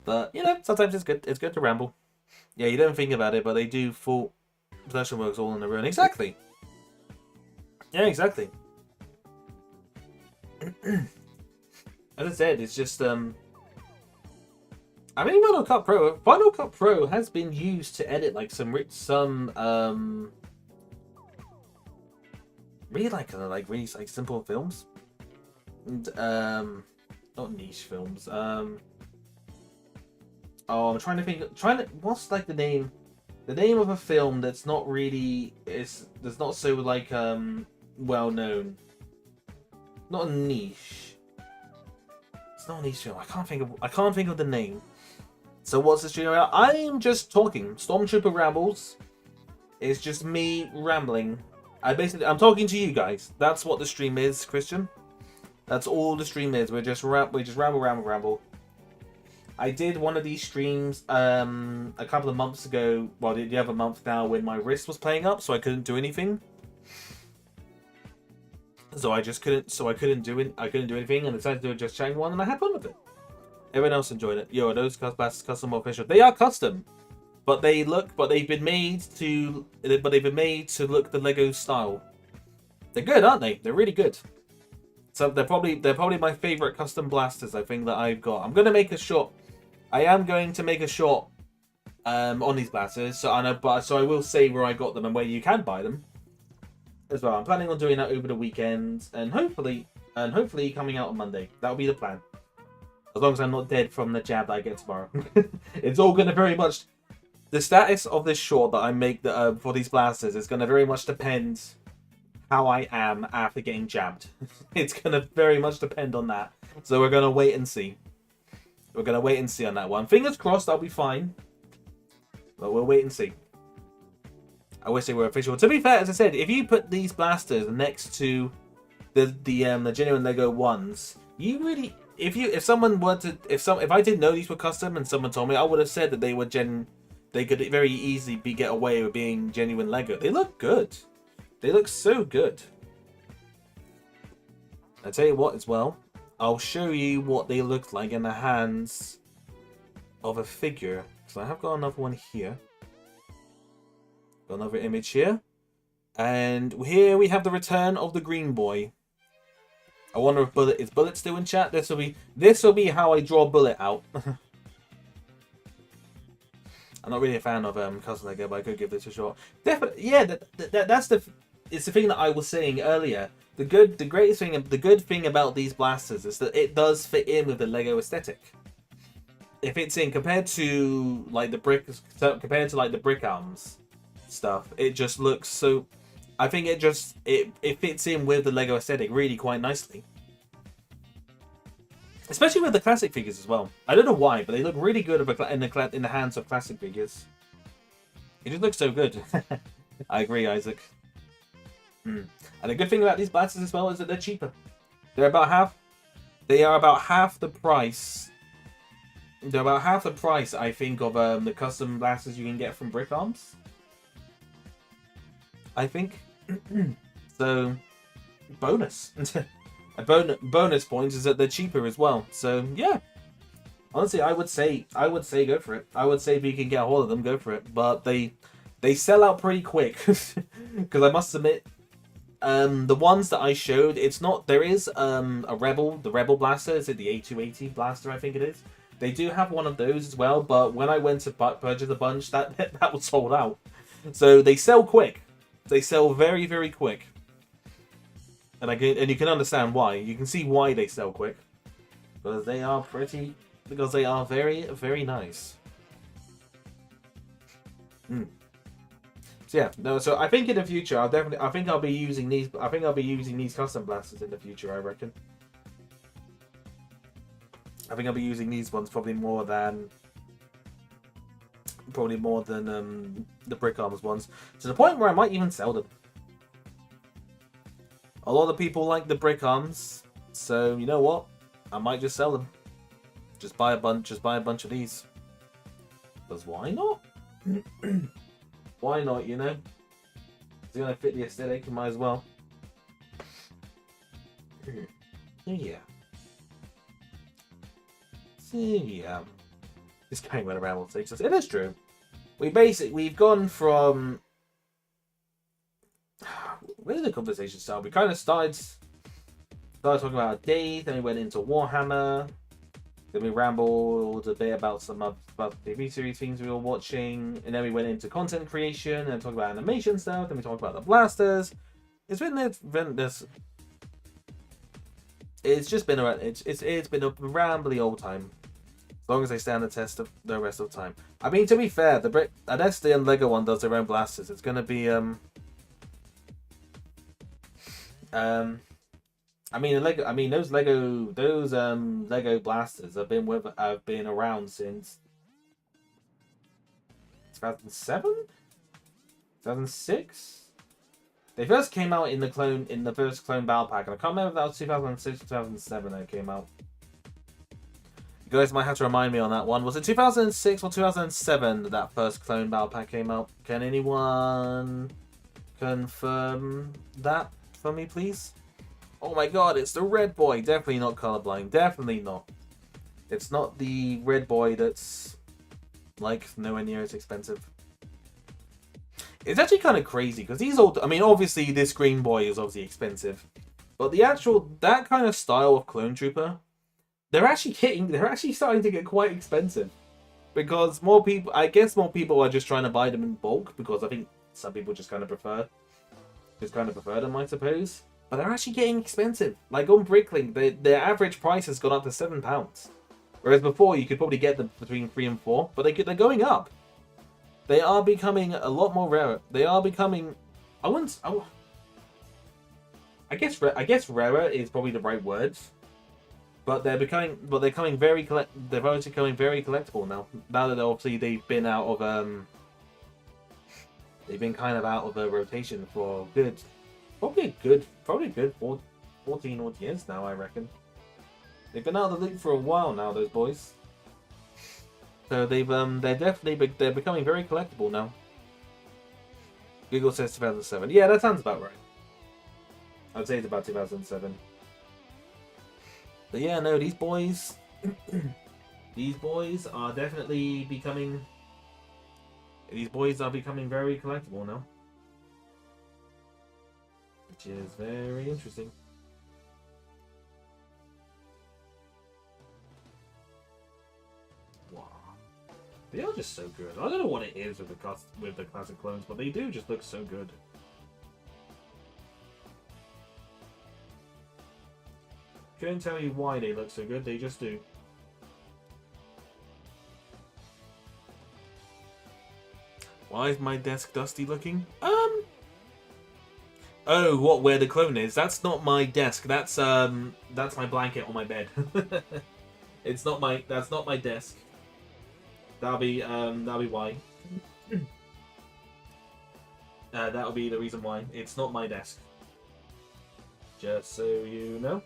But you know, sometimes it's good. It's good to ramble. Yeah, you don't think about it, but they do full production works all on their own. Exactly. Yeah, exactly. As I said, it's just I mean, Final Cut Pro has been used to edit like some really simple films, and not niche films. I'm trying to think. What's like the name of a film that's not not so like well known. Not a niche. It's not a niche film. I can't think of the name. So what's the stream about? I'm just talking. Stormtrooper Rambles. It's just me rambling. I'm talking to you guys. That's what the stream is, Christian. That's all the stream is. We just ramble. I did one of these streams a couple of months ago. Well, the other month now, when my wrist was playing up, so I couldn't do anything. So I couldn't do anything, and decided to do a Just Chatting one, and I had fun with it. Everyone else enjoyed it. Yo, are those custom or official? They are custom, but they've been made to look the Lego style. They're good, aren't they? They're really good. So they're probably my favorite custom blasters. I think that I've got. I am going to make a short on these blasters. So I know, so I will say where I got them and where you can buy them as well. I'm planning on doing that over the weekend, and hopefully coming out on Monday. That'll be the plan. As long as I'm not dead from the jab that I get tomorrow. It's all going to very much... The status of this short that I make for these blasters is going to very much depend how I am after getting jabbed. It's going to very much depend on that. So we're going to wait and see. We're going to wait and see on that one. Fingers crossed I'll be fine. But we'll wait and see. I wish they were official. To be fair, as I said, if you put these blasters next to the genuine Lego ones, you really... If I didn't know these were custom and someone told me, I would have said that they were they could very easily get away with being genuine Lego. They look good. They look so good. I tell you what as well, I'll show you what they look like in the hands of a figure. So I have got another one here. Got another image here. And here we have the return of the green boy. I wonder if Bullet still in chat? This will be how I draw Bullet out. I'm not really a fan of custom Lego, but I could give this a shot. Definitely, yeah. It's the thing that I was saying earlier. The good thing about these blasters is that it does fit in with the Lego aesthetic. It fits in compared to like the Brickarms stuff. It just looks so. I think it fits in with the Lego aesthetic really quite nicely. Especially with the classic figures as well. I don't know why, but they look really good in the hands of classic figures. It just looks so good. I agree, Isaac. And the good thing about these blasters as well is that they're cheaper. They are about half the price. They're about half the price, I think, of the custom blasters you can get from Brickarms. I think. So, bonus. A bonus point is that they're cheaper as well. So yeah, honestly, I would say go for it. I would say if you can get a hold of them, go for it. But they sell out pretty quick because I must admit, the ones that I showed, it's not. There is the Rebel blaster. Is it the A280 blaster? I think it is. They do have one of those as well. But when I went to purchase a bunch, that was sold out. So they sell quick. They sell very, very quick. And you can understand why. You can see why they sell quick. Because they are very, very nice. So yeah, no, so I think in the future I think I'll be using these custom blasters in the future, I reckon. I think I'll be using these ones probably more than the Brickarms ones. To the point where I might even sell them. A lot of people like the Brickarms, so you know what? I might just sell them. Just buy a bunch of these. Because why not? Why not, you know? It's gonna fit the aesthetic, you might as well. Yeah. So yeah. This game went around with takes us. It is true. We've gone from... Where did the conversation start? We kind of started talking about Day, then we went into Warhammer, then we rambled a bit about about the TV series things we were watching, and then we went into content creation and talked about animation stuff, then we talked about the blasters. It's been a rambly old time. As long as they stand the test of the rest of the time. I mean, to be fair, unless the Lego one does their own blasters, it's gonna be those Lego blasters have been around since 2007, 2006. They first came out in the first clone battle pack, and I can't remember if that was 2006 or 2007 that it came out. You guys might have to remind me on that one. Was it 2006 or 2007 that first clone battle pack came out? Can anyone confirm that for me, please? Oh my god, it's the red boy. Definitely not colorblind. Definitely not. It's not the red boy that's like nowhere near as expensive. It's actually kind of crazy because these old. I mean, obviously this green boy is obviously expensive, but that kind of style of clone trooper, they're actually starting to get quite expensive. because more people, I guess more people are just trying to buy them in bulk because I think some people just kind of prefer them, I suppose. But they're actually getting expensive. Like on Bricklink, their average price has gone up to £7. Whereas before you could probably get them between 3 and 4, but they're going up. They are becoming a lot more rare. They are becoming, I guess rarer is probably the right words. But they're becoming very collectible now. Now that obviously they've been out of they've been kind of out of the rotation for probably a good 14 odd years now, I reckon. They've been out of the league for a while now, those boys. So they're becoming very collectible now. Google says 2007. Yeah, that sounds about right. I'd say it's about 2007. But yeah, no, these boys are definitely becoming. These boys are becoming very collectible now, which is very interesting. Wow, they are just so good. I don't know what it is with the classic clones, but they do just look so good. Couldn't tell you why they look so good, they just do. Why is my desk dusty looking? Oh, what, where the clone is? That's not my desk. That's my blanket on my bed. That's not my desk. That'll be why. That'll be the reason why. It's not my desk. Just so you know.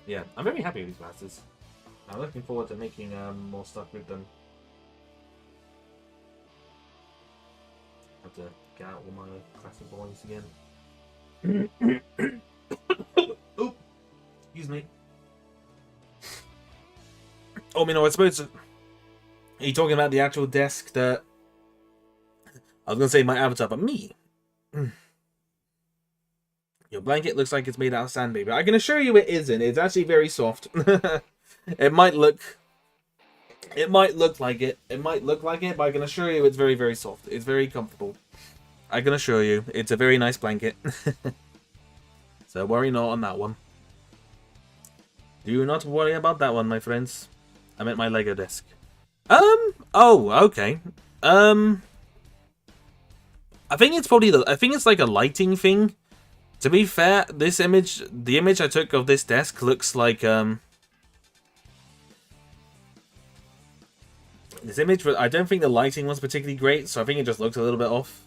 Yeah, I'm very happy with these masters. I'm looking forward to making more stuff with them. Have to get out all my classic boys again. Oop, excuse me. Oh, I suppose. Are you talking about the actual desk that? I was gonna say my avatar, but me. Your blanket looks like it's made out of sandpaper. I can assure you it isn't. It's actually very soft. It might look like it. It might look like it, but I can assure you it's very, very soft. It's very comfortable. I can assure you it's a very nice blanket. So worry not on that one. Do not worry about that one, my friends. I meant my Lego desk. Oh, okay. I think it's like a lighting thing. To be fair, the image I took of this desk looks like, this image, I don't think the lighting was particularly great, so I think it just looked a little bit off.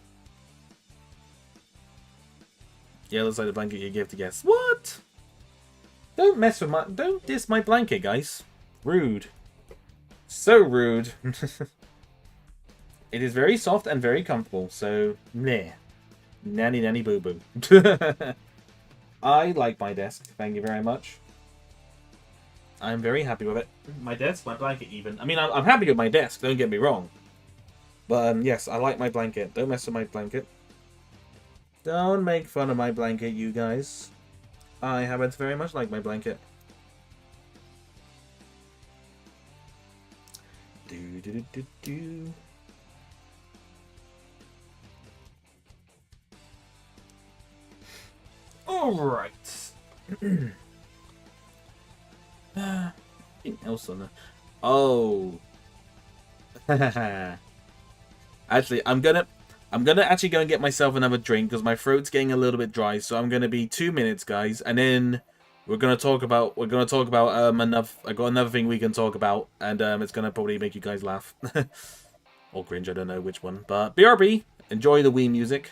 Yeah, it looks like the blanket you gave to guests. What? Don't diss my blanket, guys. Rude. So rude. It is very soft and very comfortable, so, meh. Nanny nanny boo boo. I like my desk, thank you very much. I'm very happy with it. My desk, my blanket even. I mean, I'm happy with my desk, don't get me wrong. But yes, I like my blanket. Don't mess with my blanket. Don't make fun of my blanket, you guys. I happen to very much like my blanket. Do do do do do. Alright. Anything else on there? Oh. Actually, I'm gonna actually go and get myself another drink because my throat's getting a little bit dry. So I'm gonna be 2 minutes, guys, and then we're gonna talk about another. I got another thing we can talk about, and it's gonna probably make you guys laugh or cringe. I don't know which one, but BRB. Enjoy the Wii music.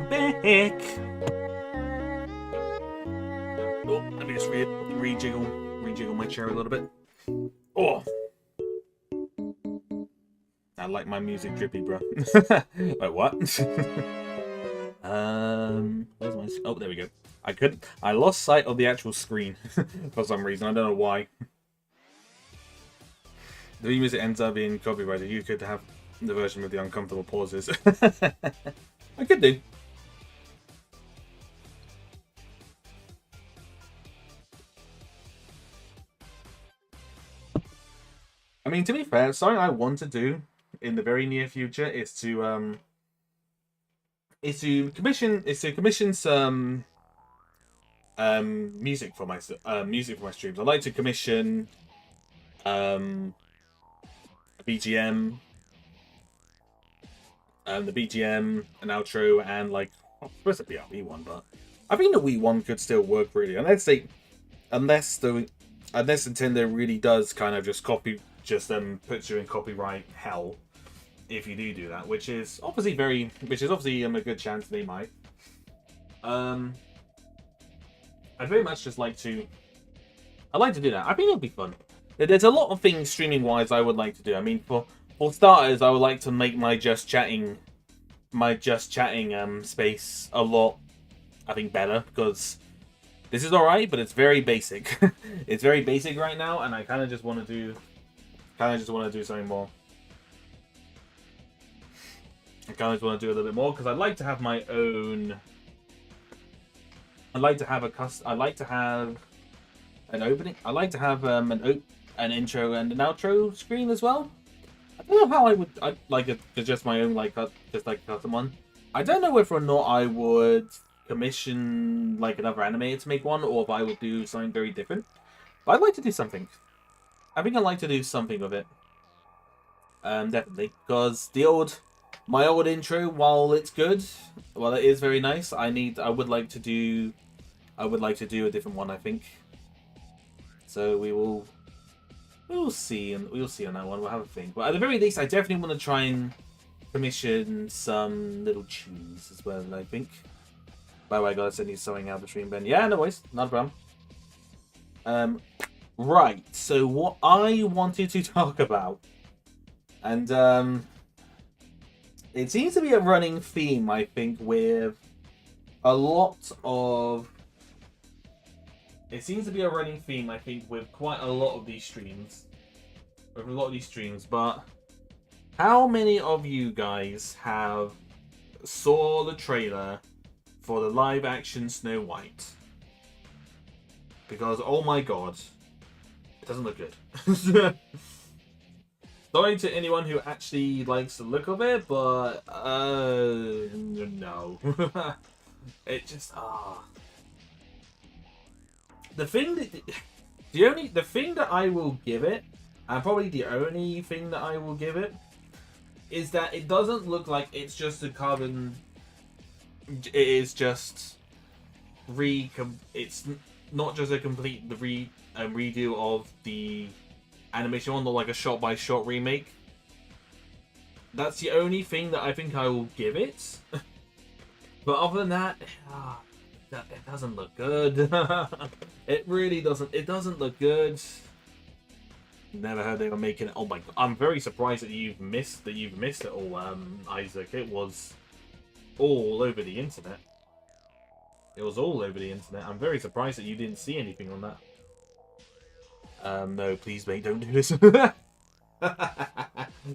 back. Oh, let me just rejiggle my chair a little bit. Oh, I like my music drippy, bro. Wait, what? Where's my? Oh, there we go. I lost sight of the actual screen for some reason. I don't know why. The music ends up being copyrighted. You could have the version with the uncomfortable pauses. I could do. I mean, to be fair, something I want to do in the very near future is to commission some music for my streams. I'd like to commission a BGM, the BGM, an outro, and like supposed to be a Wii one, but I think the Wii one could still work really, unless Nintendo really does kind of just puts you in copyright hell if you do that, which is obviously a good chance they might. I'd very much just I'd like to do that. I think it'll be fun. There's a lot of things streaming wise I would like to do. I mean, for starters, I would like to make my just chatting space a lot, I think, better, because this is alright, but it's very basic. It's very basic right now, and I kind of just want to do something more. I kind of just want to do a little bit more because I'd like to have my own. I'd like to have an opening. I like to have an intro and an outro screen as well. I don't know how I'd like it to just my own just like custom one. I don't know whether or not I would commission like another animator to make one, or if I would do something very different. But I'd like to do something. I think I'd like to do something with it. Definitely, because my old intro, while it is very nice, I would like to do a different one, I think. So we will see on that one. We'll have a think. But at the very least, I definitely want to try and commission some little tunes as well, I think. By the way, guys, I need something out of the stream, Ben. Yeah, no worries, not a problem. Right, so what I wanted to talk about, and it seems to be a running theme, I think, with a lot of... It seems to be a running theme, I think, with quite a lot of these streams. But how many of you guys saw the trailer for the live-action Snow White? Because, oh my god, it doesn't look good. Sorry to anyone who actually likes the look of it, but no. It just the thing that I will give it, and probably the only thing that I will give it, is that it doesn't look like it's just a carbon. It is just it's not just a complete redo of the animation one, not like a shot-by-shot remake. That's the only thing that I think I will give it. But other than that, it doesn't look good. It really doesn't. It doesn't look good. Never heard they were making it. Oh my god! I'm very surprised that you've missed it all, Isaac. It was all over the internet. It was all over the internet. I'm very surprised that you didn't see anything on that. No, please, mate, don't do this.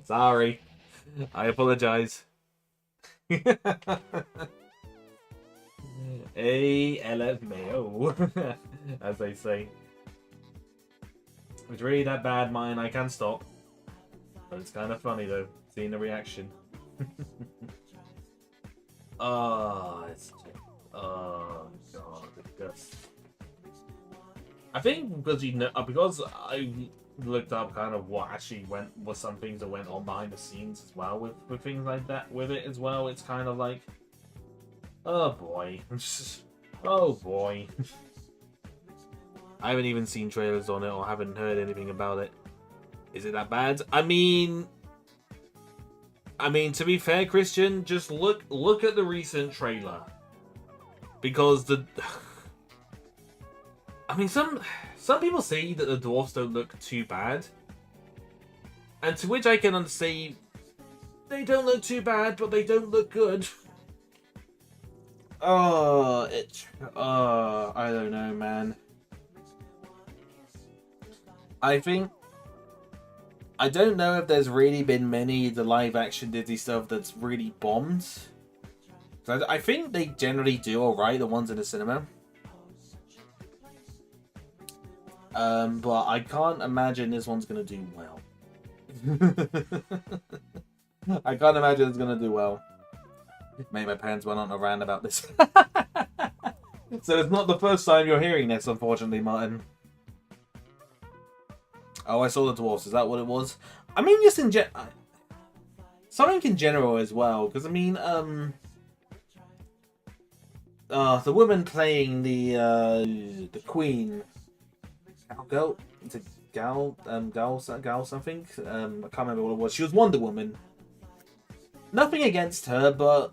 Sorry. I apologize. ALFMAO, as they say. If it's really that bad, mine, I can stop. But it's kind of funny, though, seeing the reaction. Oh, god, disgust. I think because I looked up kind of what some things that went on behind the scenes as well with things like that with it as well. It's kind of like, oh boy, oh boy. I haven't even seen trailers on it or haven't heard anything about it. Is it that bad? I mean, I mean, to be fair, Christian, just look at the recent trailer. Because I mean, some people say that the dwarfs don't look too bad. And to which I can say, they don't look too bad, but they don't look good. I don't know, man. I don't know if there's really been many of the live action Disney stuff that's really bombed. I think they generally do alright, the ones in the cinema. But I can't imagine this one's gonna do well. I can't imagine it's gonna do well. Maybe my parents went on a rant about this. So it's not the first time you're hearing this, unfortunately, Martin. Oh, I saw the dwarfs. Is that what it was? I mean, just in something in general as well, because I mean, the woman playing the queen, Gal, it's a Gal something. I can't remember what it was. She was Wonder Woman. Nothing against her, but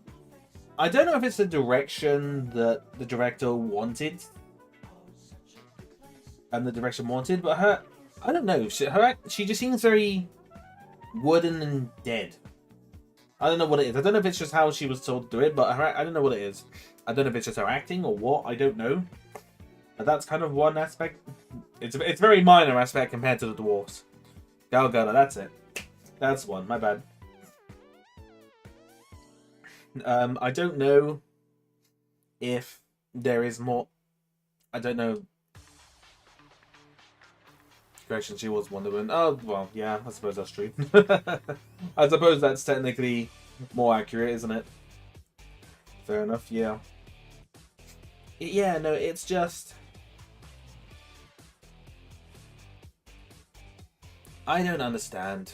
I don't know if it's the direction that the director wanted, but her, I don't know. She just seems very wooden and dead. I don't know what it is. I don't know if it's just how she was told to do it, but I don't know what it is. I don't know if it's just her acting or what. I don't know. But that's kind of one aspect. It's a very minor aspect compared to the dwarfs. Gal Gadot, that's it. That's one. My bad. I don't know if there is more. I don't know. Correction, she was Wonder Woman. Oh, well, yeah, I suppose that's true. I suppose that's technically more accurate, isn't it? Fair enough, yeah. Yeah, no, it's just... I don't understand.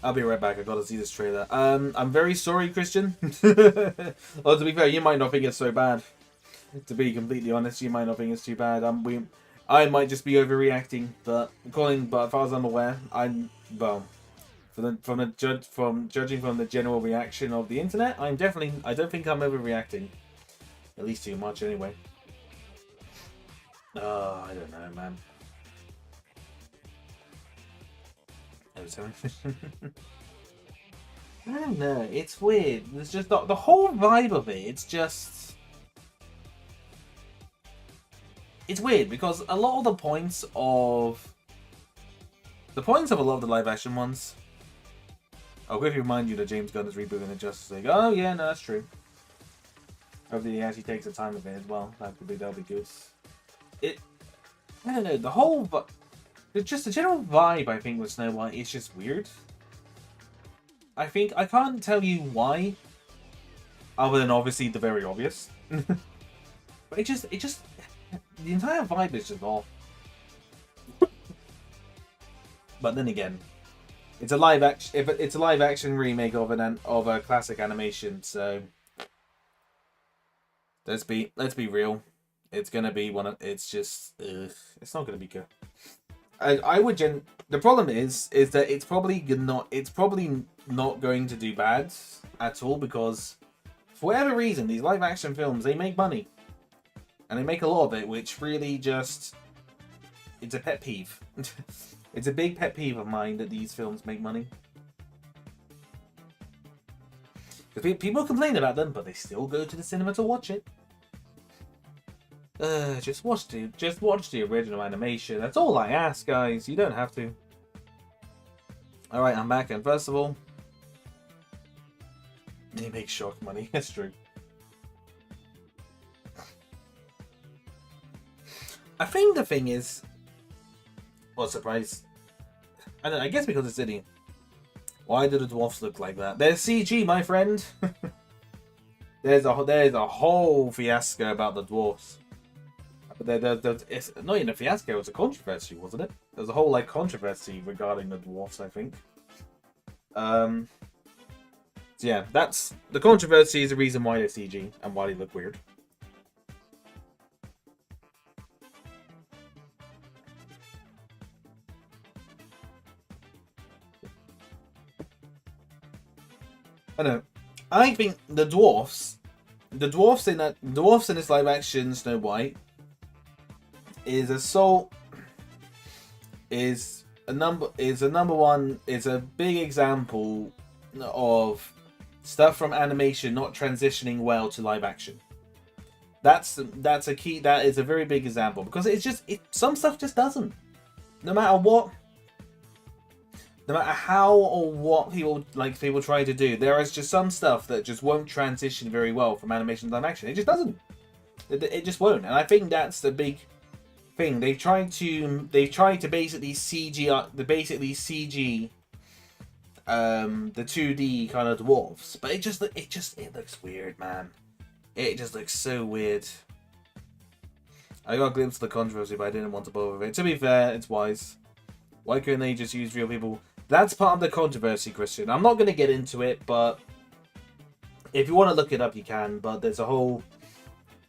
I'll be right back. I gotta see this trailer. I'm very sorry, Christian. Well, to be fair, you might not think it's so bad. To be completely honest, you might not think it's too bad. I might just be overreacting, but as far as I'm aware, from judging from the general reaction of the internet, I don't think I'm overreacting. At least too much, anyway. I don't know, man. I don't know. It's weird. It's just the whole vibe of it. It's just. It's weird because a lot of the points of a lot of the live action ones. I'll quickly remind you that James Gunn is rebooting the Justice League. Oh yeah, no, that's true. Hopefully he actually takes the time with it as well. That'll be good. I don't know. The whole, just the general vibe I think with Snow White is just weird. I can't tell you why, other than obviously the very obvious. But it just the entire vibe is just off. But then again, it's a live action remake of a classic animation, so let's be real. It's gonna be it's not gonna be good. The problem is that it's probably not going to do bad at all, because for whatever reason these live action films, they make money. And they make a lot of it, which really just... It's a pet peeve. It's a big pet peeve of mine that these films make money. Because people complain about them, but they still go to the cinema to watch it. Just watch the original animation. That's all I ask, guys. You don't have to. Alright, I'm back, and first of all... They make shock money. That's true. I think the thing is, what surprise? I guess because it's Disney. Why do the dwarfs look like that? They're CG, my friend. There's a whole fiasco about the dwarfs. It's not even a fiasco; it was a controversy, wasn't it? There was a whole controversy regarding the dwarfs, I think. So yeah, that's the controversy is the reason why they're CG and why they look weird. I know. I think the dwarfs in this live action Snow White is a big example of stuff from animation not transitioning well to live action. That's a key. That is a very big example because some stuff just doesn't. No matter how or what people try to do, there is just some stuff that just won't transition very well from animation to live action. It just doesn't. It just won't. And I think that's the big thing. They tried to basically CG the 2D kind of dwarfs, but it looks weird, man. It just looks so weird. I got a glimpse of the controversy, but I didn't want to bother with it. To be fair, it's wise. Why couldn't they just use real people? That's part of the controversy, Christian. I'm not going to get into it, but if you want to look it up, you can. But there's a whole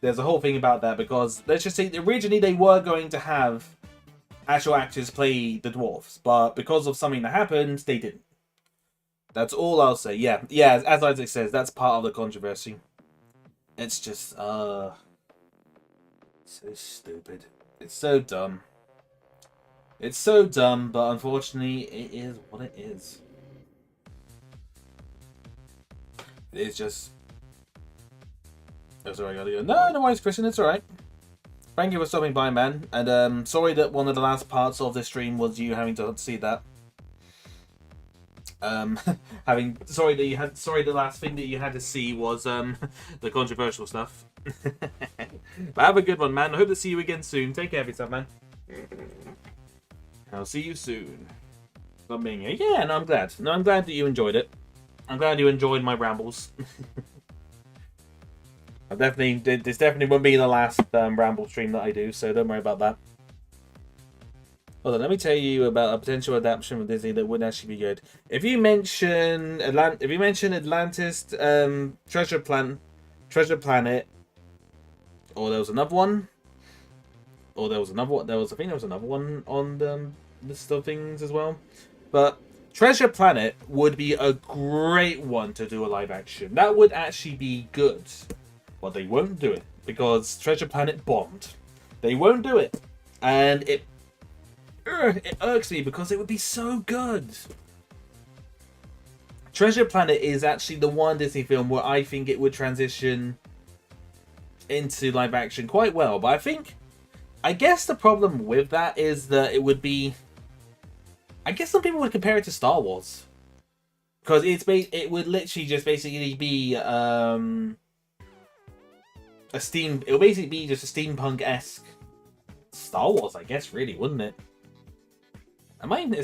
thing about that because let's just say originally they were going to have actual actors play the dwarfs, but because of something that happened, they didn't. That's all I'll say. Yeah, as Isaac says, that's part of the controversy. It's just, so stupid. It's so dumb. It's so dumb, but unfortunately, it is what it is. It is just... Oh, sorry, I gotta go. No worries, Christian, it's alright. Thank you for stopping by, man. And sorry that one of the last parts of this stream was you having to see that. Sorry, the last thing that you had to see was the controversial stuff. But have a good one, man. I hope to see you again soon. Take care of yourself, man. I'll see you soon. Not being here. Yeah, no, I'm glad. No, I'm glad that you enjoyed it. I'm glad you enjoyed my rambles. This definitely won't be the last ramble stream that I do, so don't worry about that. Hold on, let me tell you about a potential adaptation from Disney that would actually be good. If you mention Atlantis, Treasure Planet, or there was another one, I think there was another one on the list of things as well. But Treasure Planet would be a great one to do a live action. That would actually be good. But they won't do it because Treasure Planet bombed. They won't do it. And it irks me because it would be so good. Treasure Planet is actually the one Disney film where I think it would transition into live action quite well. But I guess the problem with that is that it would be... I guess some people would compare it to Star Wars. Because it would literally just basically be... it would basically be just a steampunk-esque Star Wars, I guess, really, wouldn't it? Am I would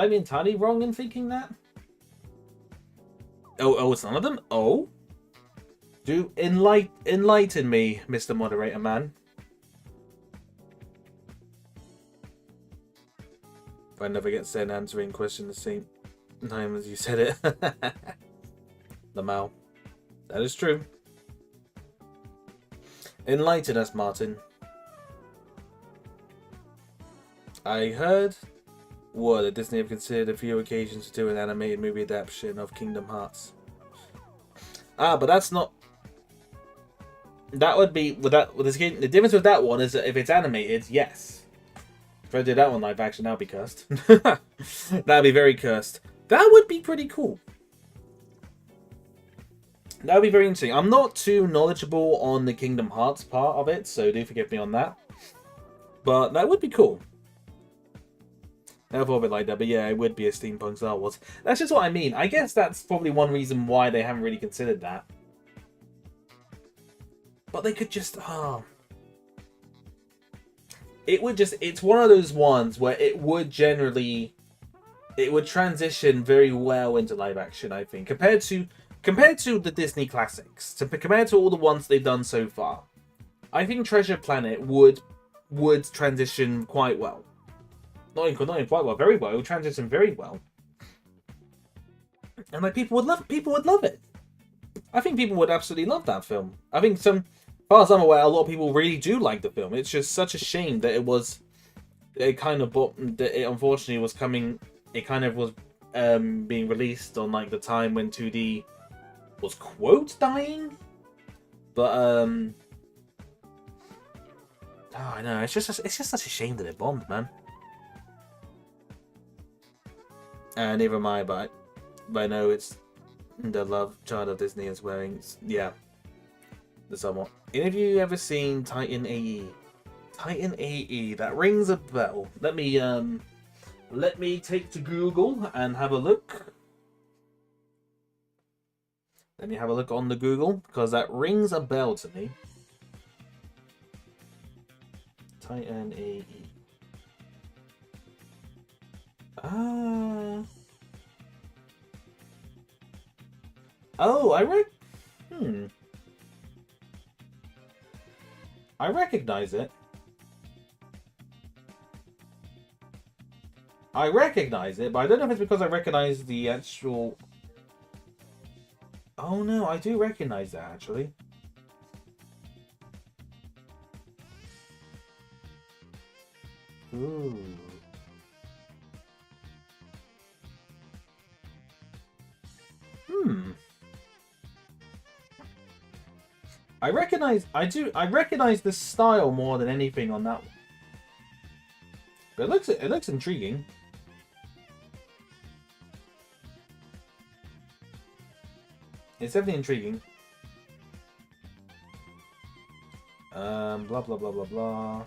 I be entirely wrong in thinking that? Oh, it's none of them? Oh? Do enlighten me, Mr. Moderator Man. I never get said answering question the same time as you said it. The Mal. That is true. Enlighten us, Martin. I heard that Disney have considered a few occasions to do an animated movie adaptation of Kingdom Hearts. But that's not... That would be... The difference with that one is that if it's animated, yes. If I did that one live action, that would be cursed. That would be very cursed. That would be pretty cool. That would be very interesting. I'm not too knowledgeable on the Kingdom Hearts part of it, so do forgive me on that. But that would be cool. I thought of it like that, but yeah, it would be a steampunk Star Wars. That's just what I mean. I guess that's probably one reason why they haven't really considered that. But they could just... It would just... It's one of those ones where it would generally... It would transition very well into live action, I think. Compared to the Disney classics. Compared to all the ones they've done so far. I think Treasure Planet would transition quite well. Not even quite well, very well. It would transition very well. And like people would love it. I think people would absolutely love that film. I think as far as I'm aware, a lot of people really do like the film. It's just such a shame that it was it kind of it unfortunately was coming. It kind of was being released on like the time when 2D was quote dying, but oh, I know it's just such a shame that it bombed, man. And neither am I, but I know it's the love child of Disney is wearing. Yeah, the somewhat. Have you ever seen Titan AE? Titan AE, that rings a bell. Let me take to Google and have a look. Let me have a look on the Google, because that rings a bell to me. Titan AE. Oh, I recognize it. I recognize it, but I don't know if it's because I recognize the actual... Oh no, I do recognize that actually. Ooh. I recognize the style more than anything on that one. But it looks intriguing. It's definitely intriguing. Blah blah blah blah blah.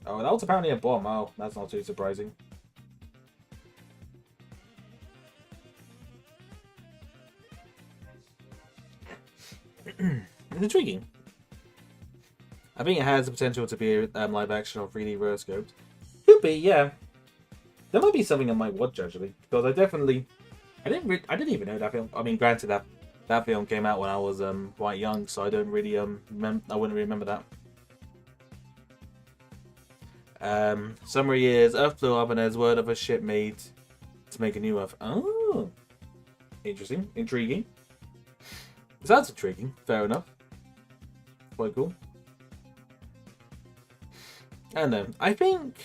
Oh, that was apparently a bomb. Oh, that's not too surprising. It's intriguing. I think it has the potential to be a live action or 3D rotoscoped. Could be, yeah. There might be something I might watch actually, because I didn't even know that film. I mean, granted that film came out when I was quite young, so I don't really I wouldn't remember that. Summary is Earth blew up and there's word of a ship made to make a new Earth. Oh, interesting, intriguing. Sounds intriguing. Fair enough. Quite cool. I don't know. I think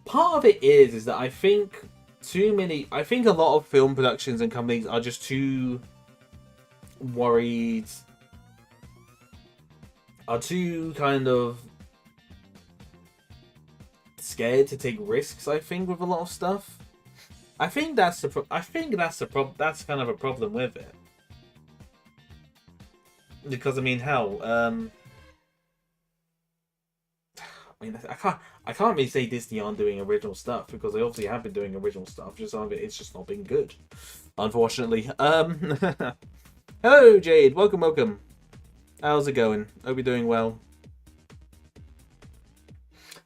part of it is that I think a lot of film productions and companies are just too worried, are too kind of scared to take risks. I think with a lot of stuff. I think that's the problem. That's kind of a problem with it. Because I mean, hell, I mean, I can't really say Disney aren't doing original stuff, because they obviously have been doing original stuff. Just some of it, it's just not been good, unfortunately. Hello, Jade. Welcome. How's it going? Hope you're doing well.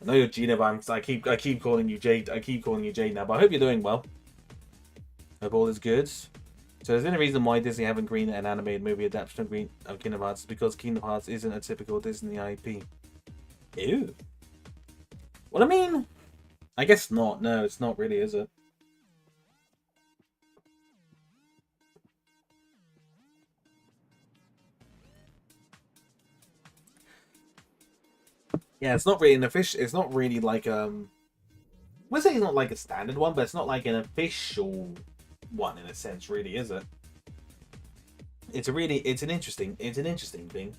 I know you're Gina, but I keep calling you Jade. I keep calling you Jade now, but I hope you're doing well. Hope all is good. So there's any reason why Disney haven't greenlit an animated movie adaptation of Kingdom Hearts? Because Kingdom Hearts isn't a typical Disney IP. Ew. Well, I mean, I guess not. No, it's not really, is it? Yeah, it's not really an official. It's not really like we'll say it's not like a standard one, but it's not like an official one in a sense, really, is it? It's an interesting thing.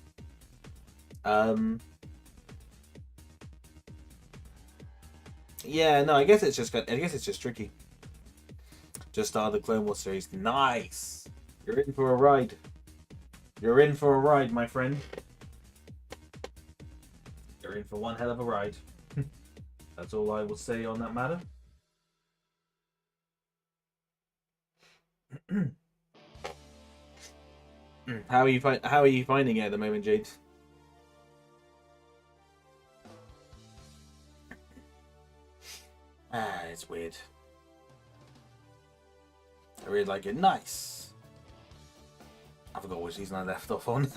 Yeah, no, I guess it's just tricky. Just started the Clone Wars series. Nice. You're in for a ride. You're in for a ride, my friend. You're in for one hell of a ride. That's all I will say on that matter. How are you finding it at the moment, Jade? It's weird. I really like it. Nice. I forgot which season I left off on.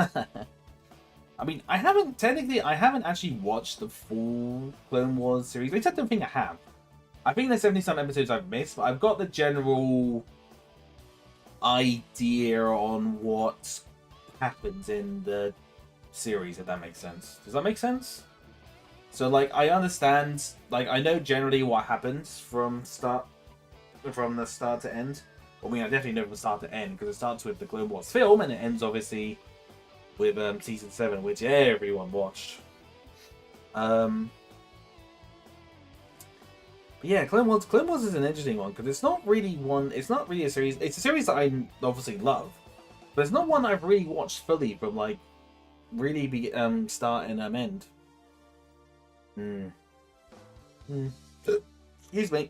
I mean, I haven't actually watched the full Clone Wars series. At least I don't think I have. I think there's 70 some episodes I've missed, but I've got the general idea on what happens in the series, if that makes sense. Does that make sense? So, like, I understand, like, I know generally what happens from the start to end. I mean, I definitely know from start to end, because it starts with the Clone Wars film, and it ends, obviously, with Season 7, which everyone watched. But yeah, Clone Wars is an interesting one, because it's not really a series, it's a series that I obviously love, but it's not one I've really watched fully from, like, really start and end. Excuse me.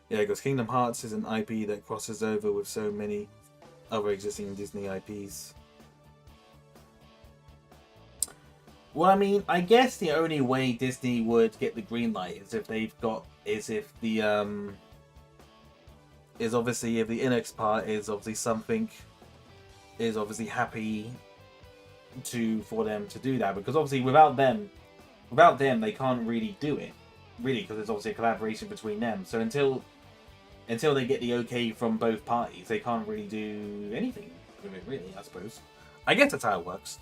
Yeah, because Kingdom Hearts is an IP that crosses over with so many other existing Disney IPs. Well, I mean, I guess the only way Disney would get the green light is if if the Enix part is obviously happy for them to do that, because obviously without them they can't really do it, really, because it's obviously a collaboration between them. So until they get the okay from both parties, they can't really do anything with it, really, I suppose. I guess that's how it works.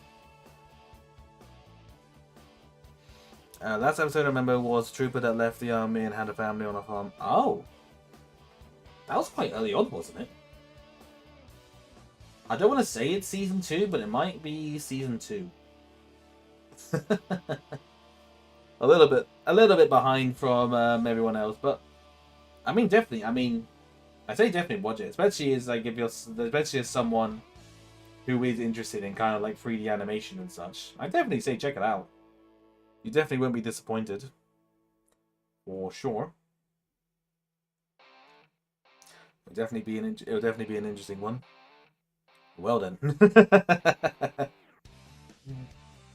Last episode I remember was a trooper that left the army and had a family on a farm. Oh, that was quite early on, wasn't it? I don't want to say it's season 2, but it might be season 2. a little bit behind from everyone else, but I mean, definitely. I mean, I say definitely watch it, especially as someone who is interested in kind of like 3D animation and such. I definitely say check it out. You definitely won't be disappointed, for sure. It'll definitely be an interesting one. Well then.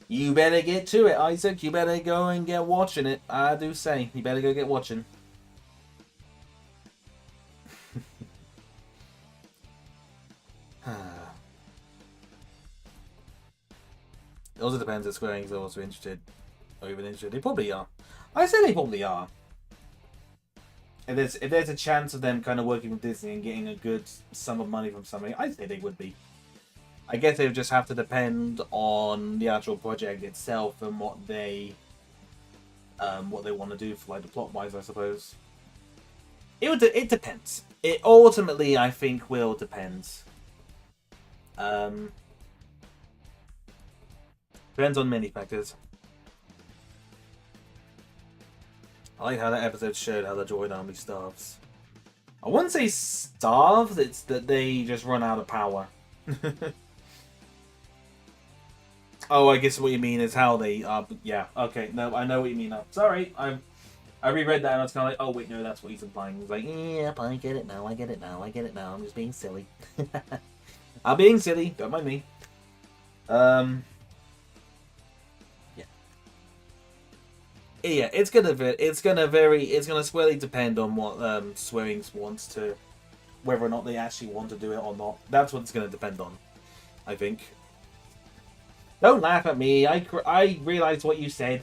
You better get to it, Isaac. You better go and get watching it. I do say, you better go get watching. It also depends if Square Enix are also interested. Or even interested. They probably are. I say they probably are. If there's a chance of them kind of working with Disney and getting a good sum of money from something, I'd say they would be. I guess they would just have to depend on the actual project itself and what they want to do for like the plot wise, I suppose. It depends. It ultimately, I think, will depend. Depends on many factors. I like how that episode showed how the droid army starves. I wouldn't say starved, it's that they just run out of power. Oh, I guess what you mean is how they yeah, okay, no, I know what you mean now. Sorry, I reread that and I was kind of like, oh wait, no, that's what he's implying. He's like, yep, I get it now, I'm just being silly. I'm being silly, don't mind me. Yeah, it's gonna squarely depend on what Square Enix wants to, whether or not they actually want to do it or not. That's what it's gonna depend on, I think. Don't laugh at me. I realized what you said.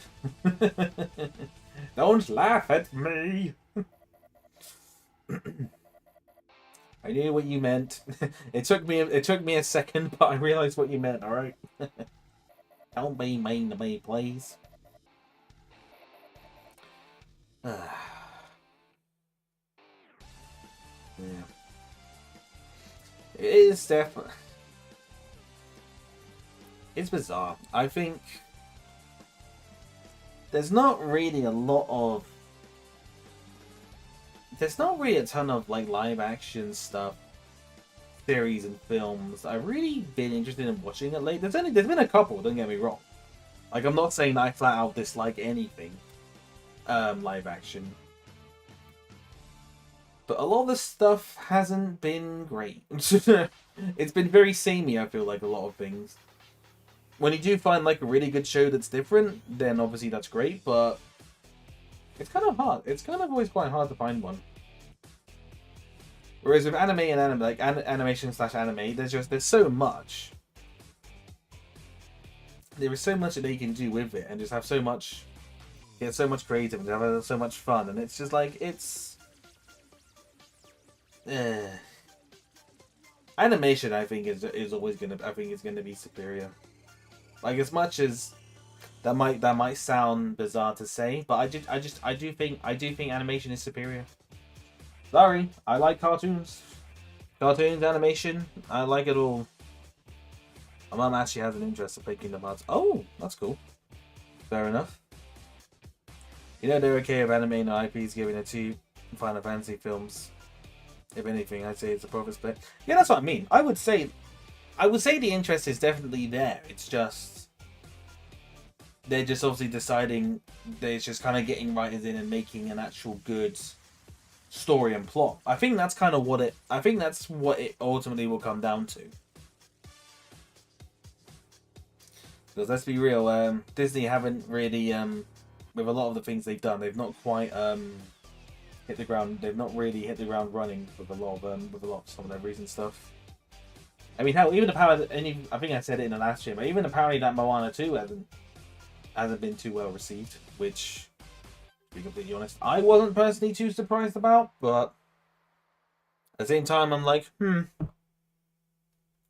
Don't laugh at me. I knew what you meant. It took me a second, but I realized what you meant. All right. Don't be mean to me, please. Yeah. It is definitely. It's bizarre. I think there's not really a ton of like live action stuff, series and films I've really been interested in watching it late. There's been a couple, don't get me wrong. Like, I'm not saying that I flat out dislike anything live action, but a lot of the stuff hasn't been great. It's been very samey, I feel like, a lot of things. When you do find like a really good show that's different, then obviously that's great, but it's kind of hard. It's kind of always quite hard to find one. Whereas with animation / anime, there's so much. There is so much that they can do with it and just have so much, get so much creative and have so much fun, and it's just like, it's Animation, I think, is always gonna. I think is gonna be superior. Like, as much as that might sound bizarre to say, but I do think animation is superior. Sorry, I like cartoons. Cartoons, animation, I like it all. My mum actually has an interest in picking them up. Oh, that's cool. Fair enough. You know they're okay with anime and IPs giving it to Final Fantasy films. If anything, I'd say it's a profit split. Yeah, that's what I mean. I would say the interest is definitely there. It's just they're just obviously deciding they're just kind of getting writers in and making an actual good story and plot. I think that's kind of what it. I think that's what it ultimately will come down to. Because let's be real, Disney haven't really, with a lot of the things they've done, they've not quite hit the ground. They've not really hit the ground running with a lot of some of their recent stuff. I mean, hell, even apparently, I think I said it in the last stream, but even apparently that Moana 2 hasn't been too well received, which, to be completely honest, I wasn't personally too surprised about, but at the same time, I'm like,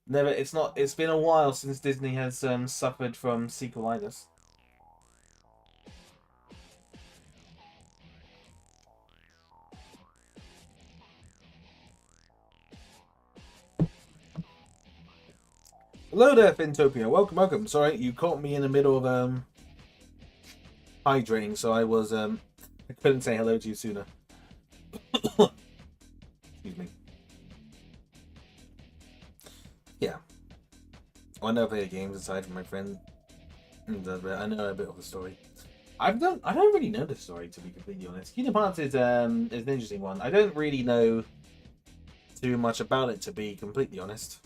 never. It's been a while since Disney has suffered from sequelitis. Hello there, Fintopia. Welcome, welcome. Sorry, you caught me in the middle of hydrating, so I was I couldn't say hello to you sooner. Excuse me. Yeah. Well, I never play games aside from my friend. I know a bit of the story. I don't really know the story, to be completely honest. Kingdom Hearts is an interesting one. I don't really know too much about it, to be completely honest.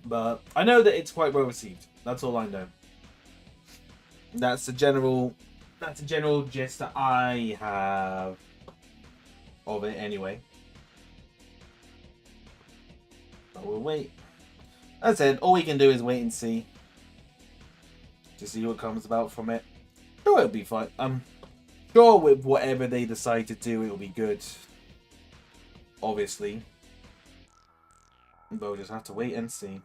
But I know that it's quite well received. That's all I know. That's the general gist that I have of it anyway. But we'll wait. As I said, all we can do is wait and see. To see what comes about from it. Sure, it'll be fine. I'm sure with whatever they decide to do, it'll be good. Obviously. But we'll just have to wait and see.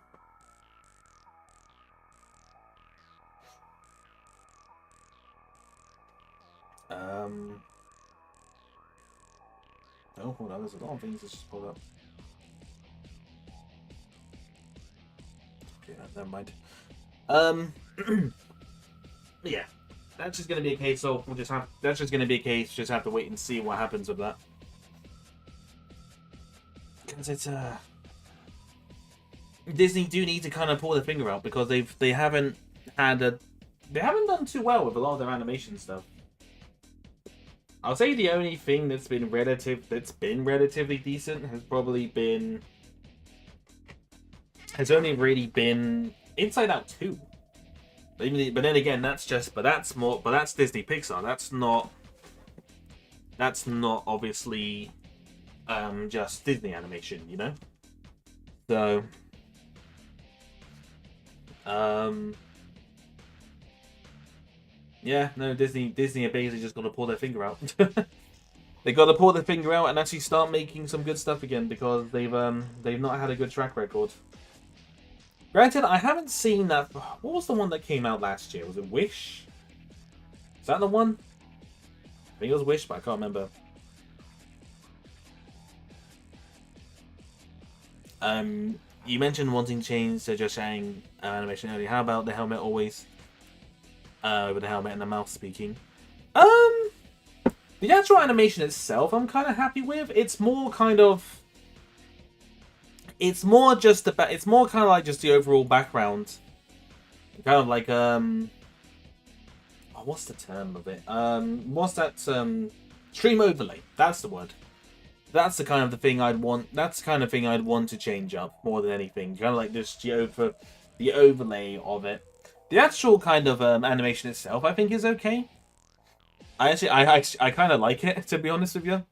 Oh, hold on, there's a lot of things that just pulled up. Okay, never mind. Yeah, that's just gonna be a case of that's just gonna be a case. Just have to wait and see what happens with that. Because it's Disney do need to kind of pull their finger out because they haven't done too well with a lot of their animation stuff. I'll say the only thing that's been relatively decent has only really been Inside Out 2. But then again, that's Disney Pixar. That's not obviously just Disney animation, you know? So yeah, no, Disney are basically just got to pull their finger out. They got to pull their finger out and actually start making some good stuff again because they've not had a good track record. Granted, I haven't seen that. What was the one that came out last year? Was it Wish? Is that the one? I think it was Wish, but I can't remember. You mentioned wanting change to just saying animation earlier. How about the helmet always? With the helmet and the mouth speaking. The actual animation itself, I'm kind of happy with. It's more kind of like just the overall background. Kind of like what's the term of it? What's that stream overlay? That's the word. That's the kind of thing I'd want. That's the kind of thing I'd want to change up more than anything. Kind of like just the overlay of it. The actual kind of animation itself, I think, is okay. I kind of like it, to be honest with you.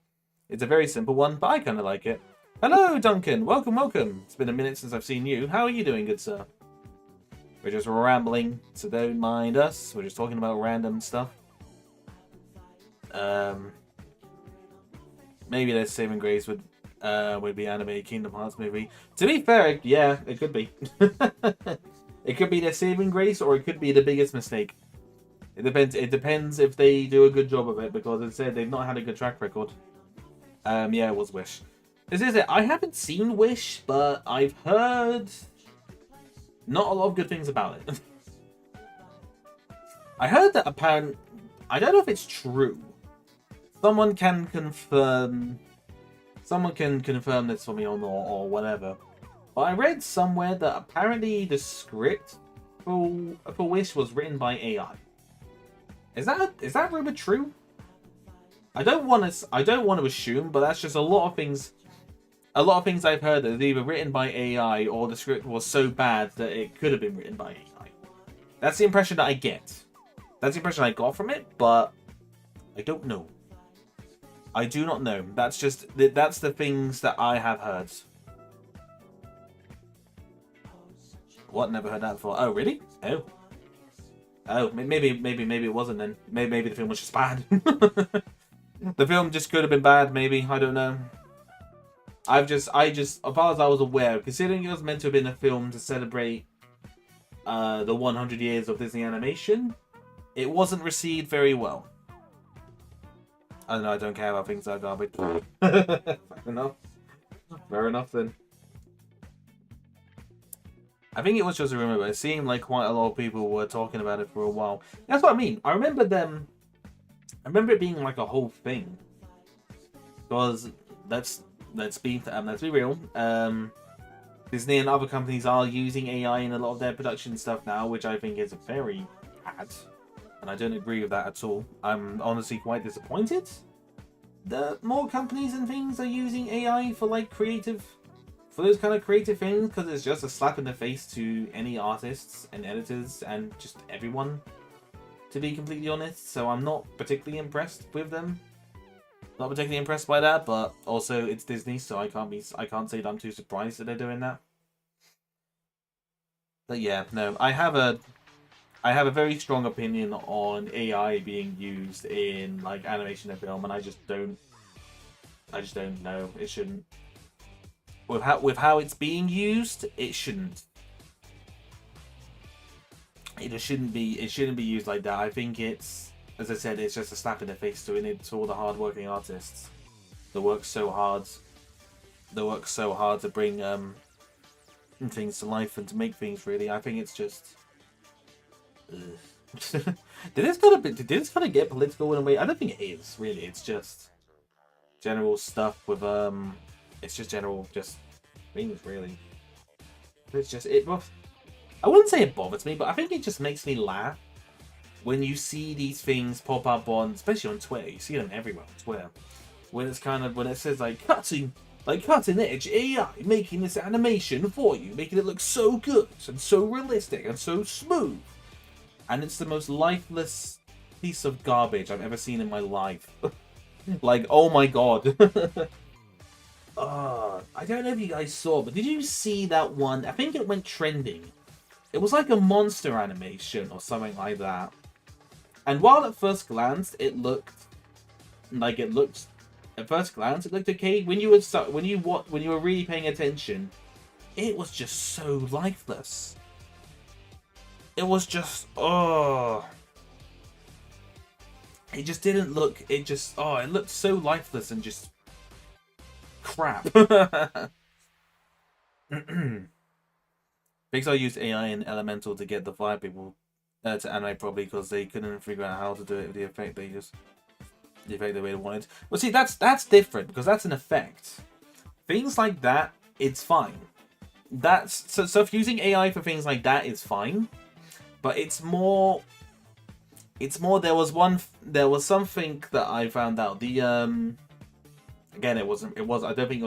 It's a very simple one, but I kind of like it. Hello, Duncan. Welcome, welcome. It's been a minute since I've seen you. How are you doing, good sir? We're just rambling, so don't mind us. We're just talking about random stuff. maybe their saving grace would be animated Kingdom Hearts movie. To be fair, yeah, it could be. It could be their saving grace, or it could be the biggest mistake. It depends. It depends if they do a good job of it, because it said they've not had a good track record. Yeah, it was Wish. This is it. I haven't seen Wish, but I've heard not a lot of good things about it. I heard that apparently, I don't know if it's true. Someone can confirm this for me or whatever. But I read somewhere that apparently the script for Wish was written by AI. Is that rumor true? I don't want to assume, but that's just a lot of things. A lot of things I've heard that it's either written by AI or the script was so bad that it could have been written by AI. That's the impression that I get. That's the impression I got from it, but I don't know. I do not know. That's the things that I have heard. What? Never heard that before. Oh, really? Oh. Oh, maybe it wasn't then. Maybe the film was just bad. The film just could have been bad, maybe. I don't know. I just, as far as I was aware, considering it was meant to have been a film to celebrate the 100 years of Disney animation, it wasn't received very well. I don't know, I don't care about things like garbage. Fair enough. Fair enough then. I think it was just a rumor, but it seemed like quite a lot of people were talking about it for a while. That's what I mean. I remember it being like a whole thing. Because let's be real. Disney and other companies are using AI in a lot of their production stuff now, which I think is very bad. And I don't agree with that at all. I'm honestly quite disappointed that more companies and things are using AI for like those kind of creative things, because it's just a slap in the face to any artists and editors and just everyone, to be completely honest. So I'm not particularly impressed with them. Not particularly impressed by that, but also it's Disney, so I can't say that I'm too surprised that they're doing that. But yeah, no, I have a very strong opinion on AI being used in like animation and film, and I just don't know. It shouldn't. With how it's being used, it shouldn't. It just shouldn't be. It shouldn't be used like that. I think it's, as I said, it's just a slap in the face to all the hard-working artists that work so hard. That work so hard to bring things to life and to make things. Really, I think it's just. Did this kind of get political in a way? I don't think it is really. It's just general stuff with It's just general things really. It's just I wouldn't say it bothers me, but I think it just makes me laugh when you see these things pop up on, especially on Twitter. You see them everywhere on Twitter. When it says like cutting edge AI making this animation for you, making it look so good and so realistic and so smooth. And it's the most lifeless piece of garbage I've ever seen in my life. Like, oh my god. I don't know if you guys saw, but did you see that one? I think it went trending. It was like a monster animation or something like that. And while at first glance it looked okay, when you were really paying attention, it was just so lifeless. It was just it just didn't look. It looked so lifeless and just crap. Pixar used AI in Elemental to get the fire people to animate probably because they couldn't figure out how to do it with the effect they really wanted. Well, see, that's different because that's an effect. Things like that, it's fine. So if using AI for things like that is fine, but it's more. There was something that I found out. The again, I don't think it was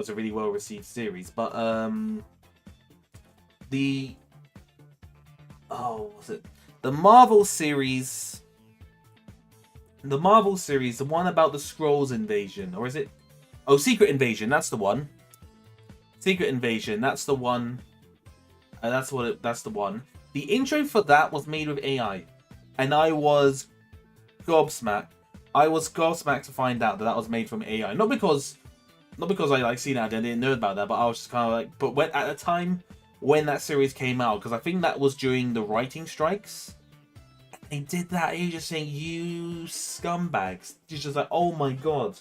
a really well received series, but was it the Marvel series? The Marvel series, the one about the Skrulls invasion, or is it? Oh, Secret Invasion. That's the one. Secret Invasion. That's the one. That's the one. The intro for that was made with AI, and I was gobsmacked. I was gobsmacked to find out that was made from AI. Not because not because I like seen that, I didn't know about that, but I was just kind of like, but when at the time when that series came out, because I think that was during the writing strikes, they did that. You're just saying, you scumbags. You're just like, oh my god,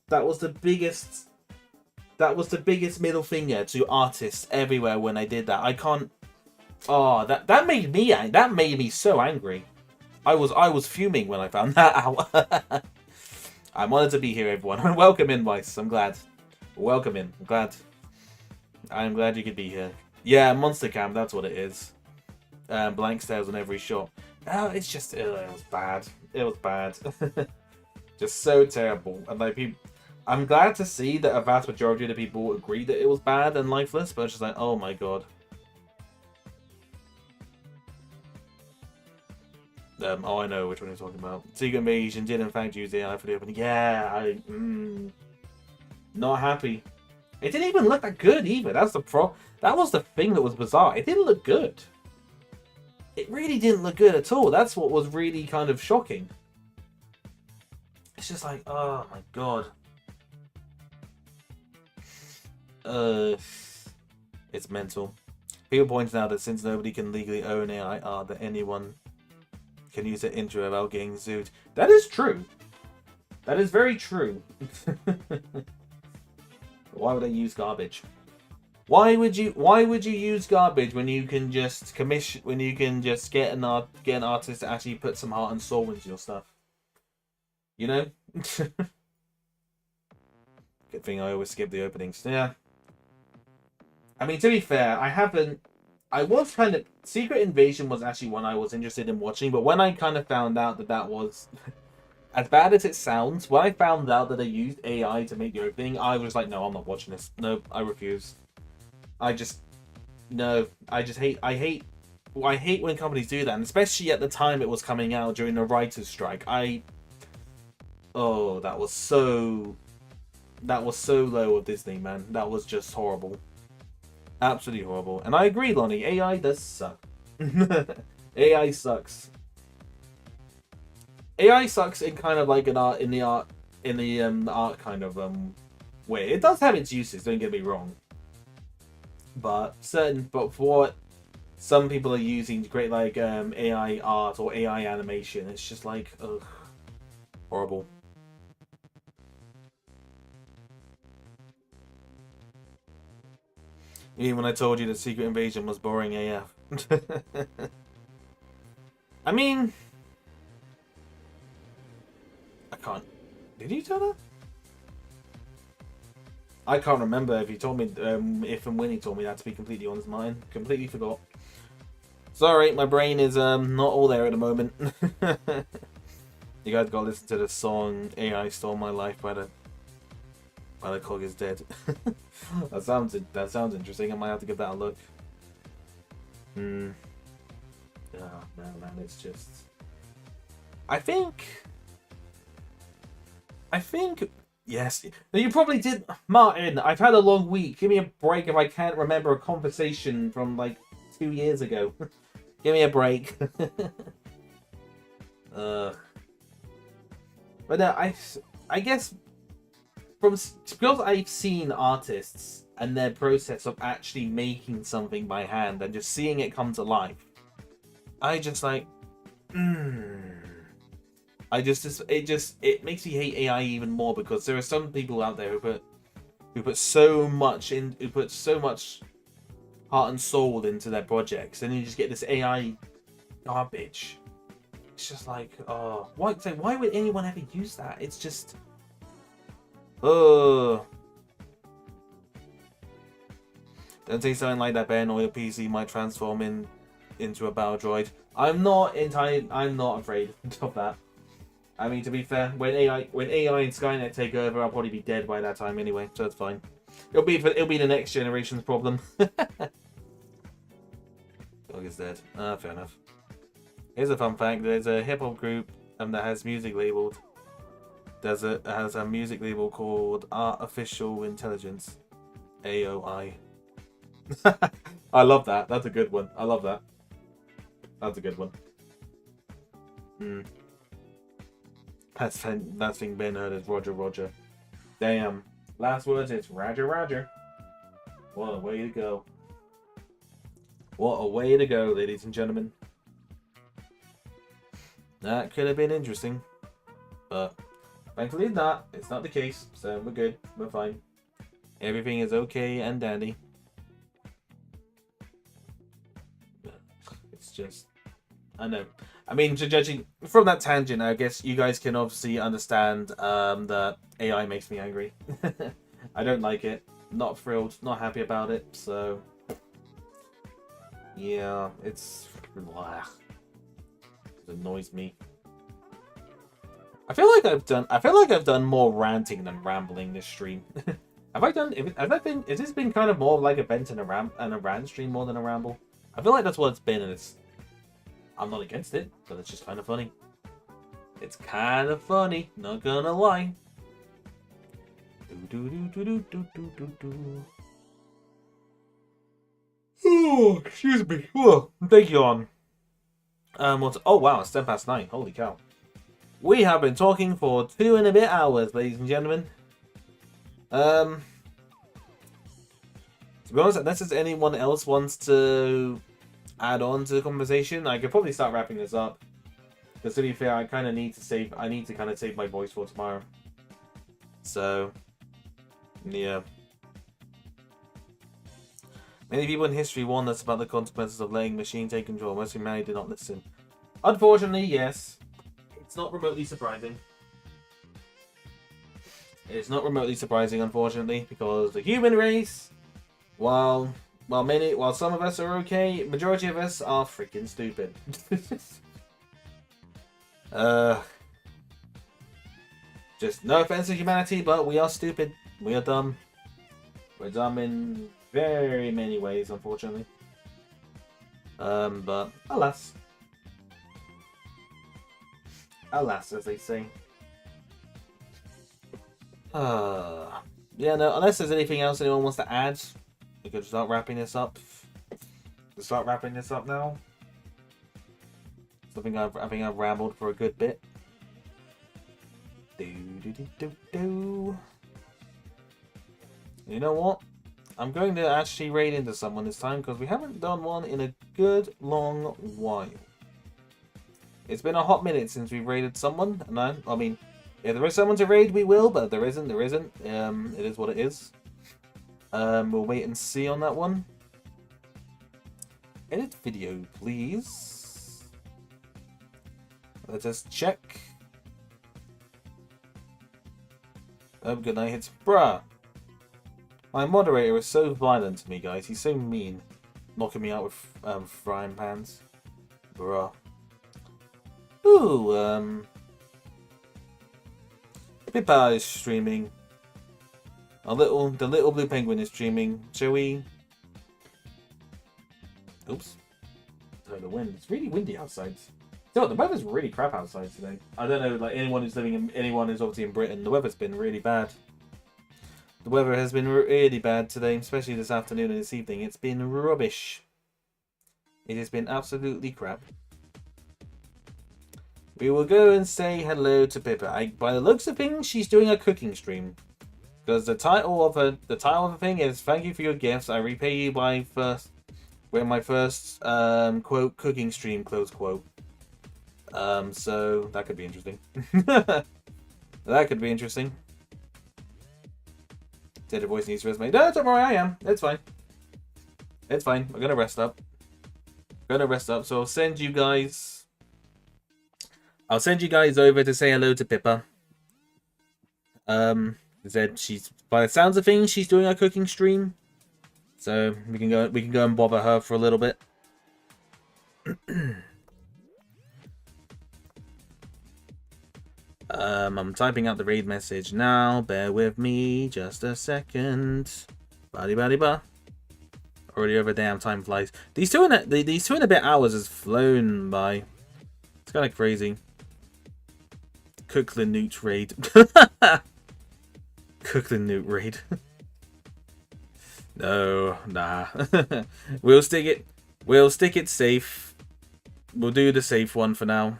that was the biggest. That was the biggest middle finger to artists everywhere when they did that. I can't. Oh, that made me that made me so angry. I was fuming when I found that out. I'm honored to be here, everyone. Welcome in, Vice. I'm glad. Welcome in. I'm glad you could be here. Yeah, Monster Cam. That's what it is. Blank stares on every shot. Oh, it's just it was bad. It was bad. Just so terrible. And like people. I'm glad to see that a vast majority of the people agree that it was bad and lifeless, but it's just like, oh my god. Oh, I know which one you're talking about. Secret Invasion did in fact use AI for the opening. Yeah, not happy. It didn't even look that good either. That's the That was the thing that was bizarre. It didn't look good. It really didn't look good at all. That's what was really kind of shocking. It's just like, oh my god. It's mental. People pointed out that since nobody can legally own AI art, that anyone can use it into without getting sued. That is true. That is very true. Why would I use garbage? Why would you use garbage when you can just get an artist to actually put some heart and soul into your stuff? You know? Good thing I always skip the openings. Yeah. I mean, to be fair, I was kind of... Secret Invasion was actually one I was interested in watching, but when I kind of found out that was... as bad as it sounds, when I found out that they used AI to make the opening, I was like, no, I'm not watching this. No, I refuse. I hate when companies do that, and especially at the time it was coming out during the writer's strike. Oh, that was so low of Disney, man. That was just horrible. Absolutely horrible. And I agree, Lonnie. AI does suck. AI sucks. AI sucks in kind of like the art kind of way. It does have its uses. Don't get me wrong. But for what some people are using to create like AI art or AI animation, it's just like ugh, horrible. Even when I told you that Secret Invasion was boring AF. I mean, I can't. Did you tell that? I can't remember if he told me, if and when he told me that, to be completely honest. Mine completely forgot. Sorry, my brain is not all there at the moment. You guys gotta listen to the song "AI Stole My Life" by the Cog is Dead. that sounds interesting. I might have to give that a look. Oh man, it's just. I think. Yes, you probably did, Martin. I've had a long week. Give me a break if I can't remember a conversation from like 2 years ago. Give me a break. But no, I guess because I've seen artists and their process of actually making something by hand and just seeing it come to life, I just like, it makes me hate AI even more, because there are some people out there who put so much heart and soul into their projects, and you just get this AI garbage. It's just like, oh, why would anyone ever use that? It's just, don't say something like that, Ben, or your PC might transform into a battle droid. I'm not afraid of that. I mean, to be fair, when AI and Skynet take over, I'll probably be dead by that time anyway, so it's fine. It'll be the next generation's problem. Dog is dead. Fair enough. Here's a fun fact: there's a hip hop group that has music labeled. Has a music label called Artificial Intelligence, AOI. I love that. That's a good one. I love that. That's a good one. That's thing Ben heard is Roger. Damn. Last words, it's Roger, Roger. What a way to go. What a way to go, ladies and gentlemen. That could have been interesting. But thankfully it's not. It's not the case. So we're good. We're fine. Everything is okay and dandy. It's just... I know. I mean, judging from that tangent, I guess you guys can obviously understand that AI makes me angry. I don't like it. Not thrilled. Not happy about it. So... yeah, it's... blah. It annoys me. I feel like I've done more ranting than rambling this stream. Has this been kind of more like a vent and a rant stream more than a ramble? I feel like that's what it's been, and I'm not against it, but it's just kind of funny. It's kind of funny, not gonna lie. Oh, excuse me. Whoa, big yawn. Oh wow, it's 9:10. Holy cow. We have been talking for 2 and a bit hours, ladies and gentlemen. To be honest, unless anyone else wants to add on to the conversation, I could probably start wrapping this up. Because to be fair, I need to kind of save my voice for tomorrow. So, yeah. Many people in history warned us about the consequences of letting machine take control. Most humanity did not listen. Unfortunately, yes. It's not remotely surprising. It's not remotely surprising, unfortunately, because the human race, while some of us are okay, majority of us are freaking stupid. Just no offense to humanity, but we are stupid. We are dumb. We're dumb in very many ways, unfortunately. But alas. Alas, as they say. Yeah, no, unless there's anything else anyone wants to add, we could start wrapping this up. Let's start wrapping this up now. I think I've rambled for a good bit. You know what? I'm going to actually raid into someone this time because we haven't done one in a good long while. It's been a hot minute since we've raided someone, and I mean, if there is someone to raid, we will, but if there isn't, there isn't. It is what it is. We'll wait and see on that one. Edit video, please. Let us check. Oh, good night. It's bruh. My moderator is so violent to me, guys. He's so mean. Knocking me out with frying pans. Bruh. Ooh, Pippa is streaming. The little blue penguin is streaming. Shall we? Oops. Sorry, the wind. It's really windy outside. So the weather's really crap outside today. I don't know, like anyone who's obviously in Britain. The weather's been really bad. The weather has been really bad today, especially this afternoon and this evening. It's been rubbish. It has been absolutely crap. We will go and say hello to Pippa. By the looks of things, she's doing a cooking stream. Because the title of the thing is "Thank you for your gifts. I repay you by my first quote cooking stream," close quote. So that could be interesting. That could be interesting. Did a voice needs to resume? No, don't worry, I am. It's fine. It's fine. I'm gonna rest up. So I'll send you guys over to say hello to Pippa. Said she's, by the sounds of things, she's doing a cooking stream. So we can go and bother her for a little bit. I'm typing out the raid message now. Bear with me just a second. Ba-de-ba-de-ba. Already over damn time flies. These two and a bit hours has flown by. It's kind of crazy. Cook the Newt raid. Cook the Newt raid. No, nah. We'll stick it safe. We'll do the safe one for now.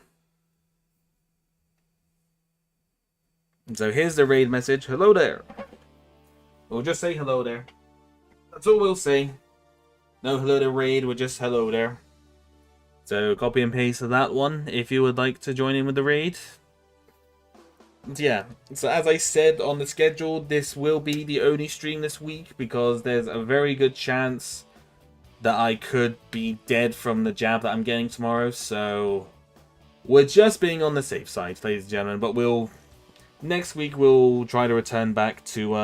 So here's the raid message. Hello there. We'll just say hello there. That's all we'll say. No hello to raid, we're just hello there. So copy and paste of that one if you would like to join in with the raid. Yeah, so as I said on the schedule, this will be the only stream this week because there's a very good chance that I could be dead from the jab that I'm getting tomorrow. So we're just being on the safe side, ladies and gentlemen. But next week we'll try to return back to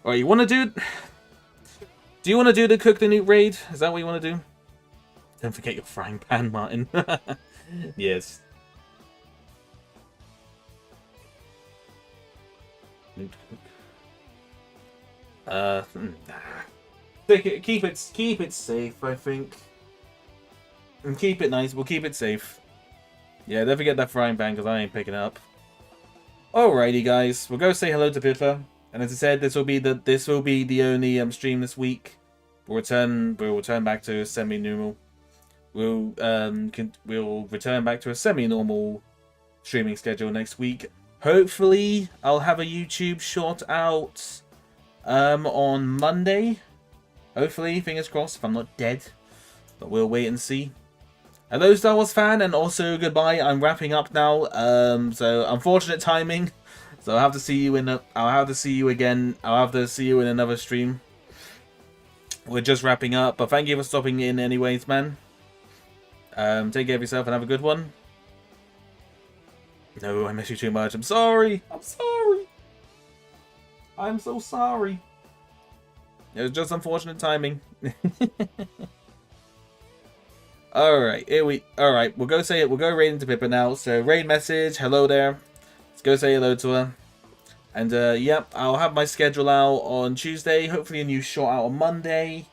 Alright, you want to do? Do you want to do the cook the newt raid? Is that what you want to do? Don't forget your frying pan, Martin. Yes. Keep it safe, I think. And keep it nice. We'll keep it safe. Yeah, don't forget that frying pan because I ain't picking it up. Alrighty, guys. We'll go say hello to Pippa. And as I said, this will be the only stream this week. We'll return back to semi-normal. We'll return back to a semi-normal streaming schedule next week. Hopefully, I'll have a YouTube short out on Monday. Hopefully, fingers crossed, if I'm not dead. But we'll wait and see. Hello, Star Wars fan, and also goodbye. I'm wrapping up now. So unfortunate timing. So I'll have to see you in another stream. We're just wrapping up, but thank you for stopping in anyways, man. Take care of yourself and have a good one. No, I miss you too much. I'm sorry. I'm sorry. I'm so sorry. It was just unfortunate timing. Alright, we'll go raid into Pippa now. So raid message, hello there. Let's go say hello to her. And yep, I'll have my schedule out on Tuesday, hopefully a new short out on Monday.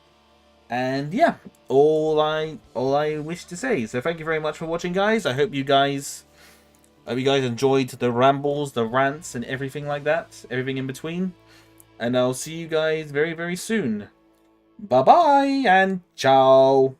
And yeah, all I wish to say. So thank you very much for watching, guys. I hope you guys enjoyed the rambles, the rants, and everything like that. Everything in between. And I'll see you guys very, very soon. Bye-bye and ciao.